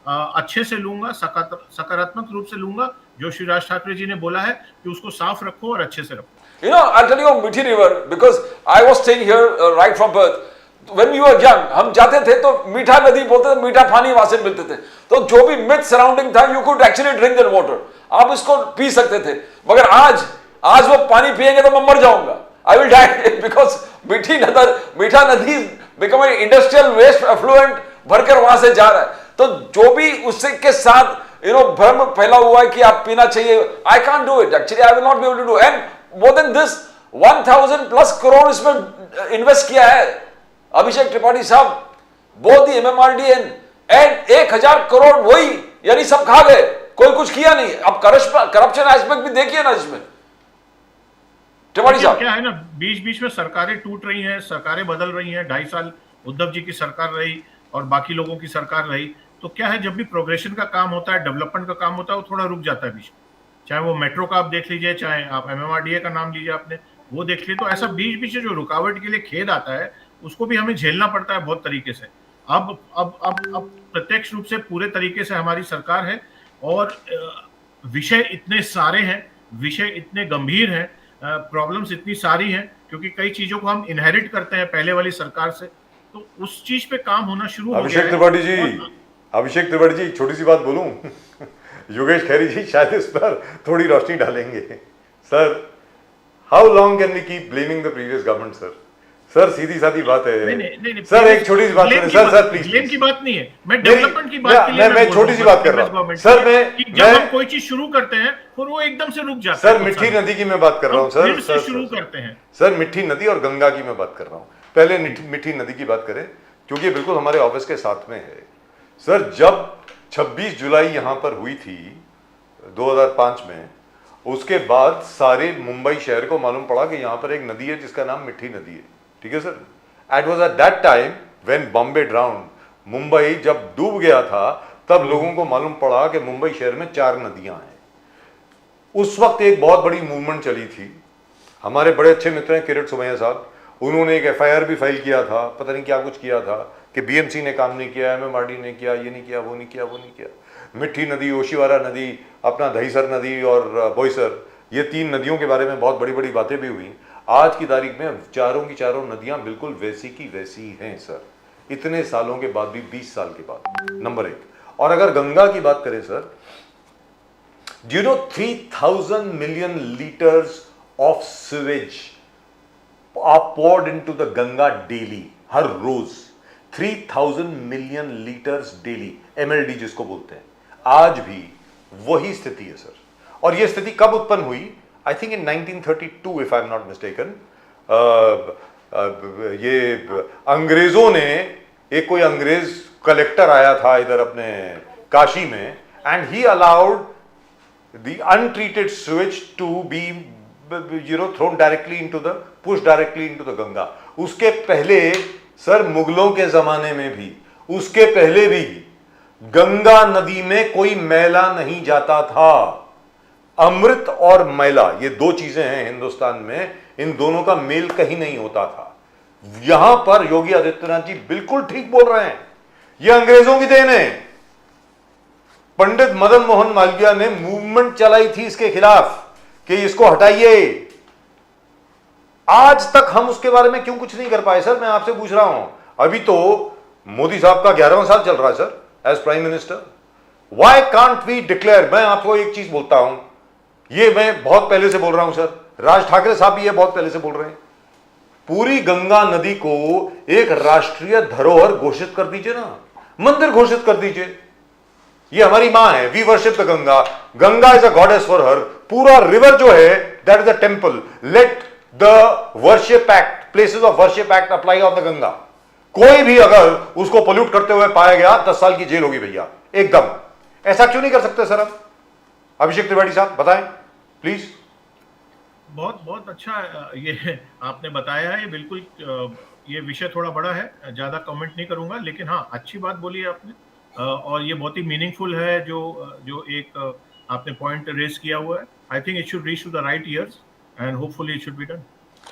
अच्छे से लूंगा, सकारात्मक रूप से लूंगा। जो श्री राज ठाकरे जी ने बोला है कि उसको साफ रखो और अच्छे से रखो। I'll tell you Mithi River because I was staying here right from birth. When we were young, हम जाते थे तो मीठा नदी बोलते थे, मीठा पानी वहां से मिलते थे। तो जो भी मिथ सराउंडिंग था, you could actually drink that water, आप इसको पी सकते थे। मगर आज वो पानी पिएंगे तो मैं मर जाऊंगा, I will die because मीठा नदी become an industrial waste effluent भरकर वहां से जा रहा है। तो जो भी उससे के साथ भ्रम फैला हुआ है कि आप पीना चाहिए, I can't do it, actually I will not be able to do, and more than this 1000+ crore इसमें इन्वेस्ट किया है अभिषेक त्रिपाठी साहब, both the MMRDA and 1000 crore वही, यानी सब खा गए, कोई कुछ किया नहीं। अब करप्शन एस्पेक्ट भी देखिए ना इसमें त्रिपाठी साहब। क्या है ना, बीच बीच में सरकारें टूट रही हैं, सरकारें बदल रही हैं। 2.5 साल उद्धव जी की सरकार रही और बाकी लोगों की सरकार रही, तो क्या है, जब भी प्रोग्रेशन का काम होता है, डेवलपमेंट का काम होता है, वो थोड़ा रुक जाता है बीच में। चाहे वो मेट्रो का आप देख लीजिए, चाहे आप MMRDA का नाम लीजिए, आपने वो देख लीजिए। तो ऐसा बीच बीच में जो रुकावट के लिए खेद आता है, उसको भी हमें झेलना पड़ता है बहुत तरीके से। अब प्रत्यक्ष रूप से पूरे तरीके से हमारी सरकार है, और विषय इतने सारे हैं, विषय इतने गंभीर हैं, प्रॉब्लम्स इतनी सारी हैं, क्योंकि कई चीजों को हम इनहेरिट करते हैं पहले वाली सरकार से। तो उस चीज पे काम होना शुरू हो गया है। अभिषेक त्रिपाठी जी, छोटी सी बात बोलूं योगेश खैरी जी शायद इस पर थोड़ी रोशनी डालेंगे। Sir, how long can we keep blaming the previous government? Sir सीधी सादी बात है। नहीं, सर एक छोटी सी बात करें सर प्लीज। ब्लेम की बात नहीं है, मैं डेवलपमेंट की बात के लिए मैं छोटी सी बात कर रहा हूं सर। जब हम कोई चीज शुरू करते हैं फिर वो एकदम से रुक जाता है। सर मिठी नदी की मैं बात कर रहा हूं सर, फिर से शुरू करते हैं। सर मिठी नदी और गंगा की मैं बात कर रहा हूं। पहले मिठी नदी की बात करें, क्योंकि बिल्कुल हमारे ऑफिस के साथ में है। सर जब 26 जुलाई यहां पर हुई थी, 2005 में, उसके बाद सारे मुंबई शहर को मालूम पड़ा कि यहाँ पर एक नदी है जिसका नाम मिठी नदी है, ठीक है sir. It was at that time when Bombay drowned, Mumbai जब डूब गया था तब लोगों को मालूम पड़ा कि मुंबई शहर में 4 नदियां हैं। उस वक्त एक बहुत बड़ी मूवमेंट चली थी। हमारे बड़े अच्छे मित्र हैं किरण सुमैया साहब, उन्होंने एक एफआईआर भी फाइल किया था, पता नहीं क्या कुछ किया था कि बीएमसी ने काम नहीं किया, एमएमआरडी ने किया, ये नहीं किया, वो नहीं किया, वो नहीं किया। मिठी नदी, ओशिवारा नदी, अपना दहीसर नदी और बोईसर, ये 3 नदियों के बारे में बहुत बड़ी बड़ी बातें भी हुई। आज की तारीख में चारों की चारों नदियां बिल्कुल वैसी की वैसी हैं सर, इतने सालों के बाद भी, 20 साल के बाद, नंबर 1। और अगर गंगा की बात करें sir, do you know 3000 million liters of sewage are poured into the Ganga daily, हर रोज 3000 million liters daily, MLD जिसको बोलते हैं। आज भी वही स्थिति है सर। और यह स्थिति कब उत्पन्न हुई? I think in 1932 if I am not mistaken. ये अंग्रेजों ने, एक कोई अंग्रेज कलेक्टर आया था इधर अपने काशी में, and he allowed the untreated sewage to be thrown directly into the, pushed directly into the Ganga। उसके पहले सर, मुगलों के जमाने में भी, उसके पहले भी गंगा नदी में कोई मैला नहीं जाता था। अमृत और मैला, ये 2 चीजें हैं हिंदुस्तान में, इन दोनों का मेल कहीं नहीं होता था। यहां पर योगी आदित्यनाथ जी बिल्कुल ठीक बोल रहे हैं, ये अंग्रेजों की देन है। पंडित मदन मोहन मालवीय ने मूवमेंट चलाई थी इसके खिलाफ कि इसको हटाइए। आज तक हम उसके बारे में क्यों कुछ नहीं कर पाए सर? मैं आपसे पूछ रहा हूं। अभी तो मोदी साहब का 11वां साल चल रहा है sir as prime minister. Why can't we declare? मैं आपको एक चीज बोलता हूं, ये मैं बहुत पहले से बोल रहा हूं सर, राज ठाकरे साहब भी ये बहुत पहले से बोल रहे हैं, पूरी गंगा नदी को एक राष्ट्रीय धरोहर घोषित कर दीजिए ना, मंदिर घोषित कर दीजिए। ये हमारी मां है, we worship the Ganga, Ganga is a goddess for her. पूरा रिवर जो है that is a temple, let the worship act, places of worship act apply on the Ganga. कोई भी अगर उसको पोल्यूट करते हुए पाया गया 10 साल की जेल होगी भैया, एकदम। ऐसा क्यों नहीं कर सकते सर हम? अभिषेक त्रिवेदी साहब बताएं प्लीज। बहुत बहुत अच्छा ये आपने बताया है। ये बिल्कुल ये विषय थोड़ा बड़ा है, ज्यादा कमेंट नहीं करूंगा, लेकिन हाँ, अच्छी बात बोली है आपने। और ये बहुत ही मीनिंगफुल है जो एक आपने पॉइंट रेस किया हुआ है। I think it should reach to the right ears and hopefully it should be done.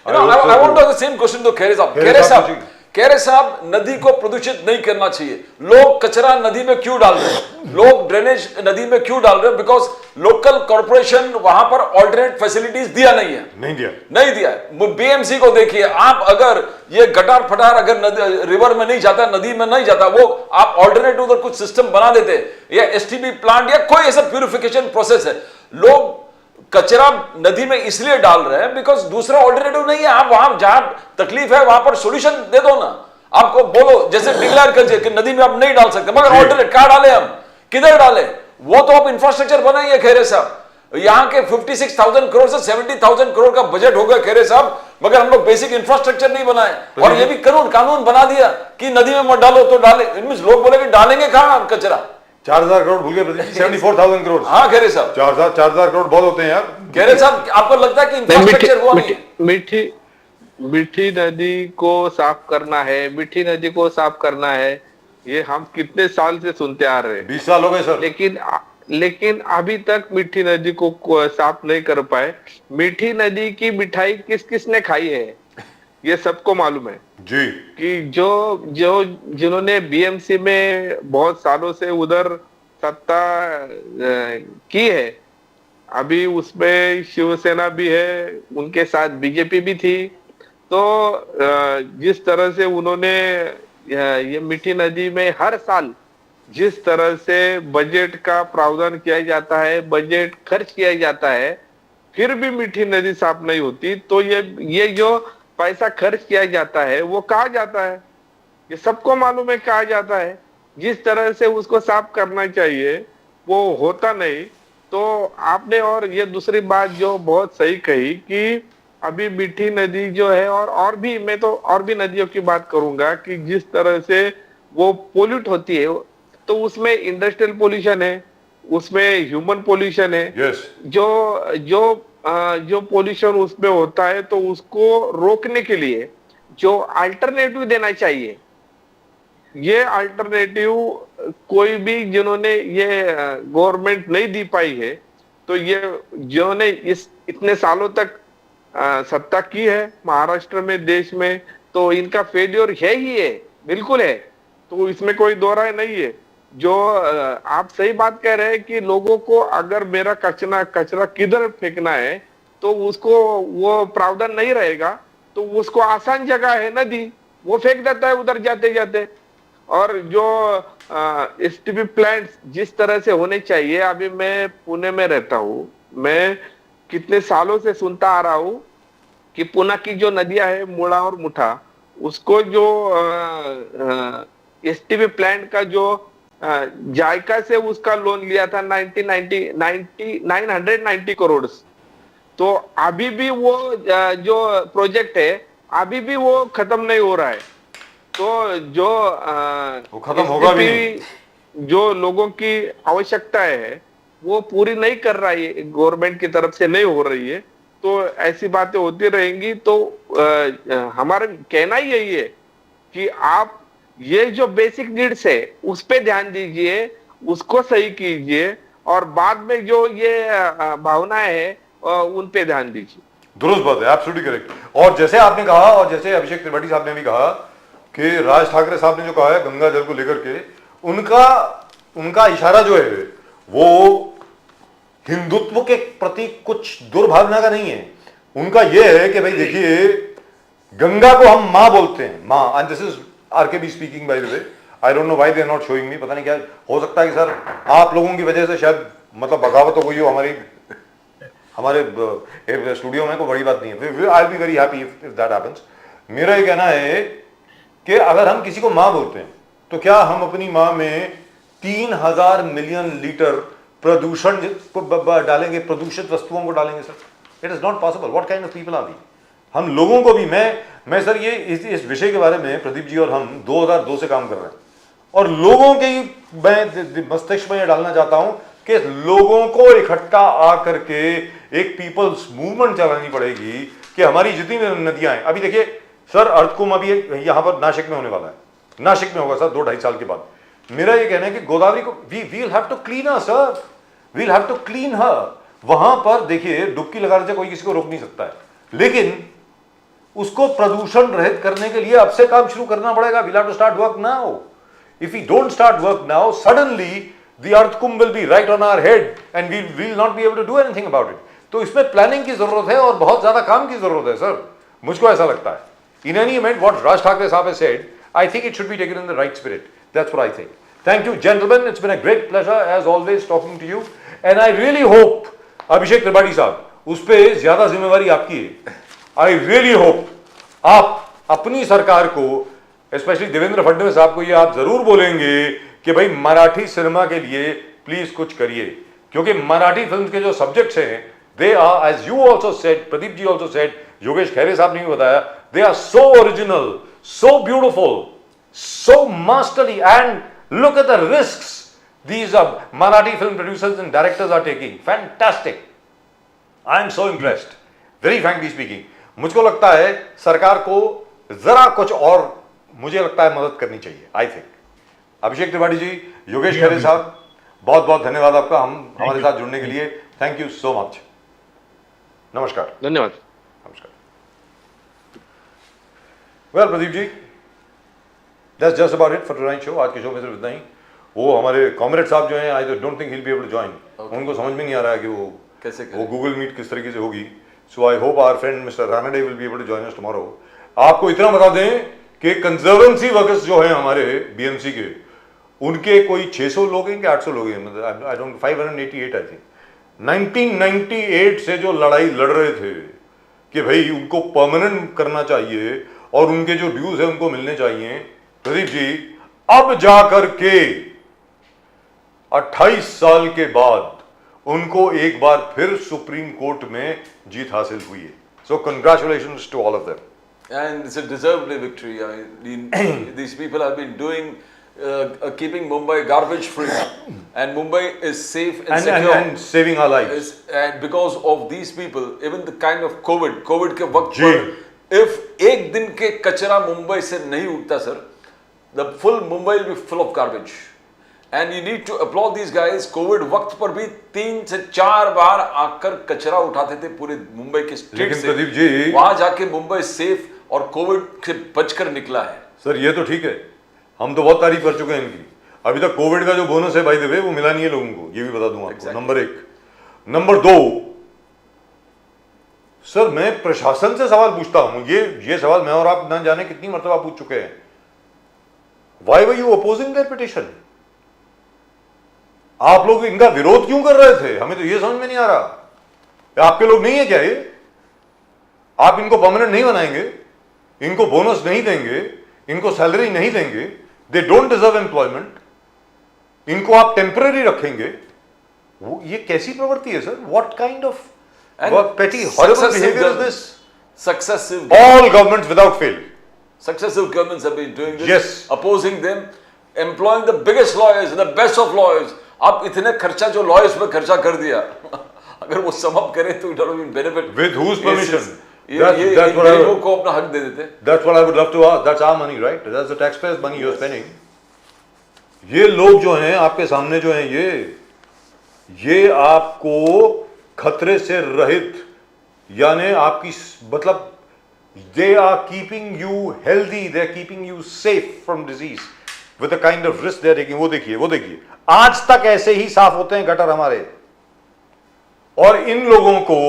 I want to ask the same question to खेरे साहब। खेरे साहब, नदी को प्रदूषित नहीं करना चाहिए। लोग कचरा नदी में क्यों डाल रहे हैं? लोग ड्रेनेज नदी में क्यों डाल रहे हैं? बिकॉज लोकल कॉर्पोरेशन वहां पर ऑल्टरनेट फैसिलिटीज दिया नहीं है, नहीं दिया है। बीएमसी को देखिए आप, अगर ये गटार फटार अगर रिवर में नहीं जाता, नदी में नहीं जाता, वो आप ऑल्टरनेट उधर कुछ सिस्टम बना देते, या एसटीबी प्लांट या कोई ऐसा प्यूरिफिकेशन प्रोसेस है। लोग कचरा नदी में इसलिए डाल रहे हैं बिकॉज दूसरा ऑल्टरनेटिव नहीं है। आप वहां जहां तकलीफ है वहां पर सॉल्यूशन दे दो ना। आपको बोलो, जैसे डिक्लेयर कीजिए कि नदी में आप नहीं डाल सकते, मगर ऑल्टरनेट कहां डाले, हम किधर डाले? वो तो आप इंफ्रास्ट्रक्चर बनाइए खेरे साहब। यहां के 56,000 करोड़ से 70,000 करोड़ का बजट होगा खेरे साहब, मगर हम लोग बेसिक इंफ्रास्ट्रक्चर नहीं बनाए। और ये भी कानून बना दिया कि नदी में मत डालो, तो डाले। लोग बोले कि डालेंगे कहां कचरा? 4000 करोड़ भूल गए, 74,000 करोड़। हाँ खेरे साहब, 4000 करोड़ बहुत होते हैं यार। खेरे साहब, आपको लगता है कि इंफ्रास्ट्रक्चर हुआ नहीं है? मीठी नदी को साफ करना है, मीठी नदी को साफ करना है, ये हम कितने साल से सुनते आ रहे हैं। 20 साल हो गए सर। लेकिन अभी तक मीठी नदी को साफ नहीं कर पाए। मीठी नदी की मिठाई किस किसने खाई है ये सबको मालूम है जी, कि जिन्होंने बीएमसी में बहुत सालों से उधर सत्ता की है, अभी उसमें शिवसेना भी है, उनके साथ बीजेपी भी थी। तो जिस तरह से उन्होंने ये मीठी नदी में हर साल जिस तरह से बजट का प्रावधान किया जाता है, बजट खर्च किया जाता है, फिर भी मीठी नदी साफ नहीं होती। तो ये जो पैसा खर्च किया जाता है वो कहाँ जाता है? ये सबको मालूम है कहाँ जाता है। जिस तरह से उसको साफ करना चाहिए वो होता नहीं। तो आपने और ये दूसरी बात जो बहुत सही कही कि अभी मीठी नदी जो है, और भी मैं तो और भी नदियों की बात करूंगा कि जिस तरह से वो पोल्यूट होती है, तो उसमें इंडस्ट्रियल पोल्यूशन है, उसमें ह्यूमन पोल्यूशन है। Yes. जो पोल्यूशन उसमें होता है तो उसको रोकने के लिए जो अल्टरनेटिव देना चाहिए, ये अल्टरनेटिव कोई भी जिन्होंने ये गवर्नमेंट नहीं दी पाई है, तो ये जिन्होंने इस इतने सालों तक सत्ता की है महाराष्ट्र में, देश में, तो इनका फेलियर है ही है, बिल्कुल है। तो इसमें कोई दो राय नहीं है। जो आप सही बात कह रहे हैं कि लोगों को अगर मेरा कचरा किधर फेंकना है तो उसको वो प्रावधान नहीं रहेगा, तो उसको आसान जगह है नदी, वो फेंक देता है उधर जाते जाते। और जो एसटीपी प्लांट्स जिस तरह से होने चाहिए, अभी मैं पुणे में रहता हूँ, मैं कितने सालों से सुनता आ रहा हूँ कि पुणे की जो नदियां है मुड़ा और मुठा, उसको जो एसटीपी प्लांट का जो जायका से उसका लोन लिया था 990 करोड़, तो अभी भी वो जो प्रोजेक्ट है अभी भी वो खत्म नहीं हो रहा है। तो जो वो खत्म होगा भी नहीं। जो लोगों की आवश्यकता है वो पूरी नहीं कर रहा है, गवर्नमेंट की तरफ से नहीं हो रही है, तो ऐसी बातें होती रहेंगी। तो हमारा कहना ही यही है कि आप ये जो बेसिक नीड्स है उस पे ध्यान दीजिए, उसको सही कीजिए, और बाद में जो ये भावनाएं है उन पे ध्यान दीजिए। दुरुस्त बात है, एब्सोल्युटली करेक्ट। और जैसे आपने कहा, और जैसे अभिषेक त्रिपाठी साहब ने भी कहा कि राज ठाकरे साहब ने जो कहा है गंगा जल को लेकर के, उनका इशारा जो है वो हिंदुत्व के प्रति कुछ दुर्भावना का नहीं है। उनका यह है कि भाई देखिए, गंगा को हम मां बोलते हैं, मां। And this is RKB speaking by the way. I don't know why they are not showing me, पता नहीं क्या हो सकता है कि सर आप लोगों की वजह से शायद मतलब बगावत हो गई हो हमारे स्टूडियो में, कोई बड़ी बात नहीं है। I will be very happy if that happens. मेरा ये कहना है कि अगर हम किसी को मां बोलते हैं तो क्या हम अपनी मां में 3000 मिलियन लीटर प्रदूषण डालेंगे, प्रदूषित वस्तुओं को डालेंगे? Sir, it is not possible. What kind of people are we? हम लोगों को भी, मैं सर ये इस विषय के बारे में प्रदीप जी और हम 2002 से काम कर रहे हैं, और लोगों के मैं मस्तिष्क में ये डालना चाहता हूं कि लोगों को इकट्ठा आकर के एक पीपल्स मूवमेंट चलानी पड़ेगी कि हमारी जितनी नदियां हैं, अभी देखिए सर, अर्थकुंभ अभी यहां पर नासिक में होने वाला है, नासिक में होगा सर 2-2.5 साल के बाद। मेरा ये कहना है कि गोदावरी को we will have to clean her sir, we'll have to clean her. वहां पर देखिए डुबकी लगाने से कोई किसी को रोक नहीं सकता है, लेकिन उसको प्रदूषण रहित करने के लिए अब से काम शुरू करना पड़ेगा। We'll have to start work now. If we don't start work now, suddenly the earthquake will be right on our head and we will not be able to do anything about it. तो इसमें प्लानिंग की जरूरत है और बहुत ज्यादा काम की जरूरत है सर, मुझको ऐसा लगता है। In any event, what Raj Thakre साहब has said, I think it should be taken in the right spirit. That's what I think. Thank you, gentlemen. It's been a great pleasure as always talking to you, and I really hope, अभिषेक त्रिपाठी साहब, उस पे ज्यादा जिम्मेवारी आपकी है। I really hope आप अपनी सरकार को, स्पेशली देवेंद्र फडणवीस साहब को, ये आप जरूर बोलेंगे कि भाई मराठी सिनेमा के लिए प्लीज कुछ करिए, क्योंकि मराठी फिल्म के जो सब्जेक्ट्स हैं, they are, as you also said, Pradeep ji also said, Yogesh Khaire साहब ने भी बताया, they are so original, so beautiful, so masterly, and look at the risks these Marathi film producers and directors are taking. Fantastic. I am so impressed. Very frankly speaking, मुझको लगता है सरकार को जरा कुछ और, मुझे लगता है, मदद करनी चाहिए। आई थिंक अभिषेक त्रिपाठी जी, योगेश खैरे साहब, बहुत बहुत धन्यवाद आपका हमारे साथ जुड़ने के लिए। Thank you so much. नमस्कार। धन्यवाद। नमस्कार। Well Pradeep ji, that's just about it for tonight show. आज के शो में सिर्फ इतना ही। वो हमारे कॉमरेड साहब जो हैं, I don't think he will be able to join. उनको समझ में नहीं आ रहा है कि वो कैसे वो गूगल मीट किस तरीके से होगी। So I hope our friend mister Ranade will be able to join us tomorrow. आपको इतना बता दें कि कंजर्वेंसी वर्कर्स जो हैं हमारे बीएमसी के, उनके कोई 600 लोग हैं कि 800 लोग हैं, मतलब आई डोंट, 588 आई थिंक। 1998 से जो लड़ाई लड़ रहे थे कि भाई उनको परमानेंट करना चाहिए और उनके जो ड्यूज है उनको मिलने चाहिए, प्रदीप जी, अब जाकर के 28 साल के बाद उनको एक बार फिर सुप्रीम कोर्ट में जीत हासिल हुई है। So congratulations to all of them. And it's a deserved victory. I mean, these people have been doing, keeping Mumbai garbage free, and Mumbai is safe and secure. and saving our lives. And because of these people, even the kind of COVID के वक्त जी। पर, if एक दिन के कचरा मुंबई से नहीं उठता sir, the full Mumbai will be full of garbage. And you need to applaud these guys. COVID वक्त पर भी 3 से 4 बार आकर कचरा उठाते थे पूरे मुंबई के स्ट्रीट लेकिन से। प्रदीप जी, वहां जाके मुंबई सेफ और कोविड से बचकर निकला है। सर ये तो ठीक है, हम तो बहुत तारीफ कर चुके हैं इनकी। अभी तक कोविड का जो बोनस है भाई द वे वो मिला नहीं है लोगों को, ये भी बता दूं आपको। Exactly. नंबर 1। नंबर 2, सर मैं प्रशासन से सवाल पूछता हूं, ये सवाल मैं और आप ना जाने कितनी मर्तबा पूछ चुके हैं। Why were you opposing their petition? आप लोग इनका विरोध क्यों कर रहे थे? हमें तो ये समझ में नहीं आ रहा। आपके लोग नहीं है क्या ये? आप इनको परमानेंट नहीं बनाएंगे, इनको बोनस नहीं देंगे, इनको सैलरी नहीं देंगे, दे डोंट डिजर्व एम्प्लॉयमेंट, इनको आप टेम्पररी रखेंगे, वो ये कैसी प्रवृत्ति है सर? व्हाट काइंड ऑफ पेटी horrible behaviour is this? Successive all governments without fail, successive governments have been doing this, Yes. opposing them, employing the biggest lawyers and the best of lawyers. अब इतने खर्चा जो लॉयर्स पे खर्चा कर दिया, अगर वो सम अप करें तो it will benefit With whose permission? ये That's what I गरीबों would- को अपना हक दे देते। That's what I would love to ask. That's our money, right? That's the taxpayers' money you're spending. ये लोग जो हैं आपके सामने जो हैं ये आपको खतरे से रहित, यानी आपकी मतलब they are keeping you healthy, they are keeping you safe from disease with the kind of risk they are taking. वो देखिए आज तक ऐसे ही साफ होते हैं गटर हमारे, और इन लोगों को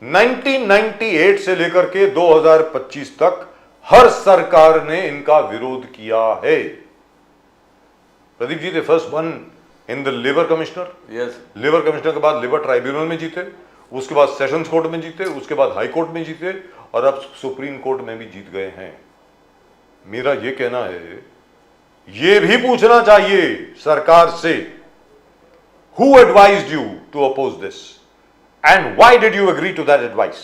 1998 से लेकर के 2025 तक हर सरकार ने इनका विरोध किया है। Pradeep ji, the first one in the labour commissioner, yes, labour commissioner के बाद लेबर ट्राइब्यूनल में जीते, उसके बाद सेशंस कोर्ट में जीते, उसके बाद हाई कोर्ट में जीते, और अब सुप्रीम कोर्ट में भी जीत गए हैं। मेरा ये कहना है, ये भी पूछना चाहिए सरकार से, who advised you to oppose this and why did you agree to that advice?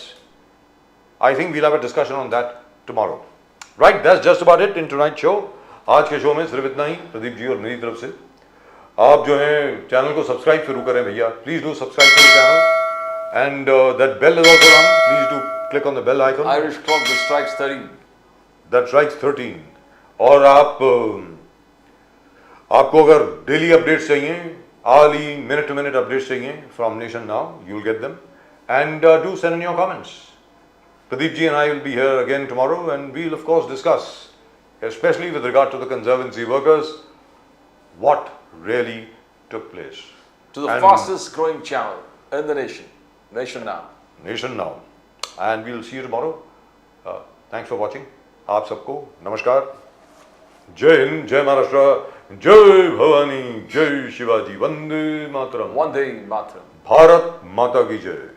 I think we'll have a discussion on that tomorrow. Right, that's just about it in tonight's show. आज के शो में सिर्फ इतना ही, प्रदीप जी और मेरी तरफ से। आप जो है चैनल को सब्सक्राइब जरूर करें भैया, please do subscribe to the channel, and that bell is also on, please do click on the bell icon Irish clock that strikes 13, that strikes 13। और आपको अगर डेली अपडेट्स चाहिए, hourly, minute to minute updates चाहिए from Nation Now, you'll get them, and do send in your comments. Pradeep ji and I will be here again tomorrow, and we'll of course discuss, especially with regard to the conservancy workers, what really took place. to the And fastest growing channel in the nation, Nation Now. Nation Now, and we'll see you tomorrow. Thanks for watching. आप सबको नमस्कार, जय हिंद, जय महाराष्ट्र, जय भवानी, जय Shivaji, Vande Mataram, One day, Matra. Bharat माता की जय।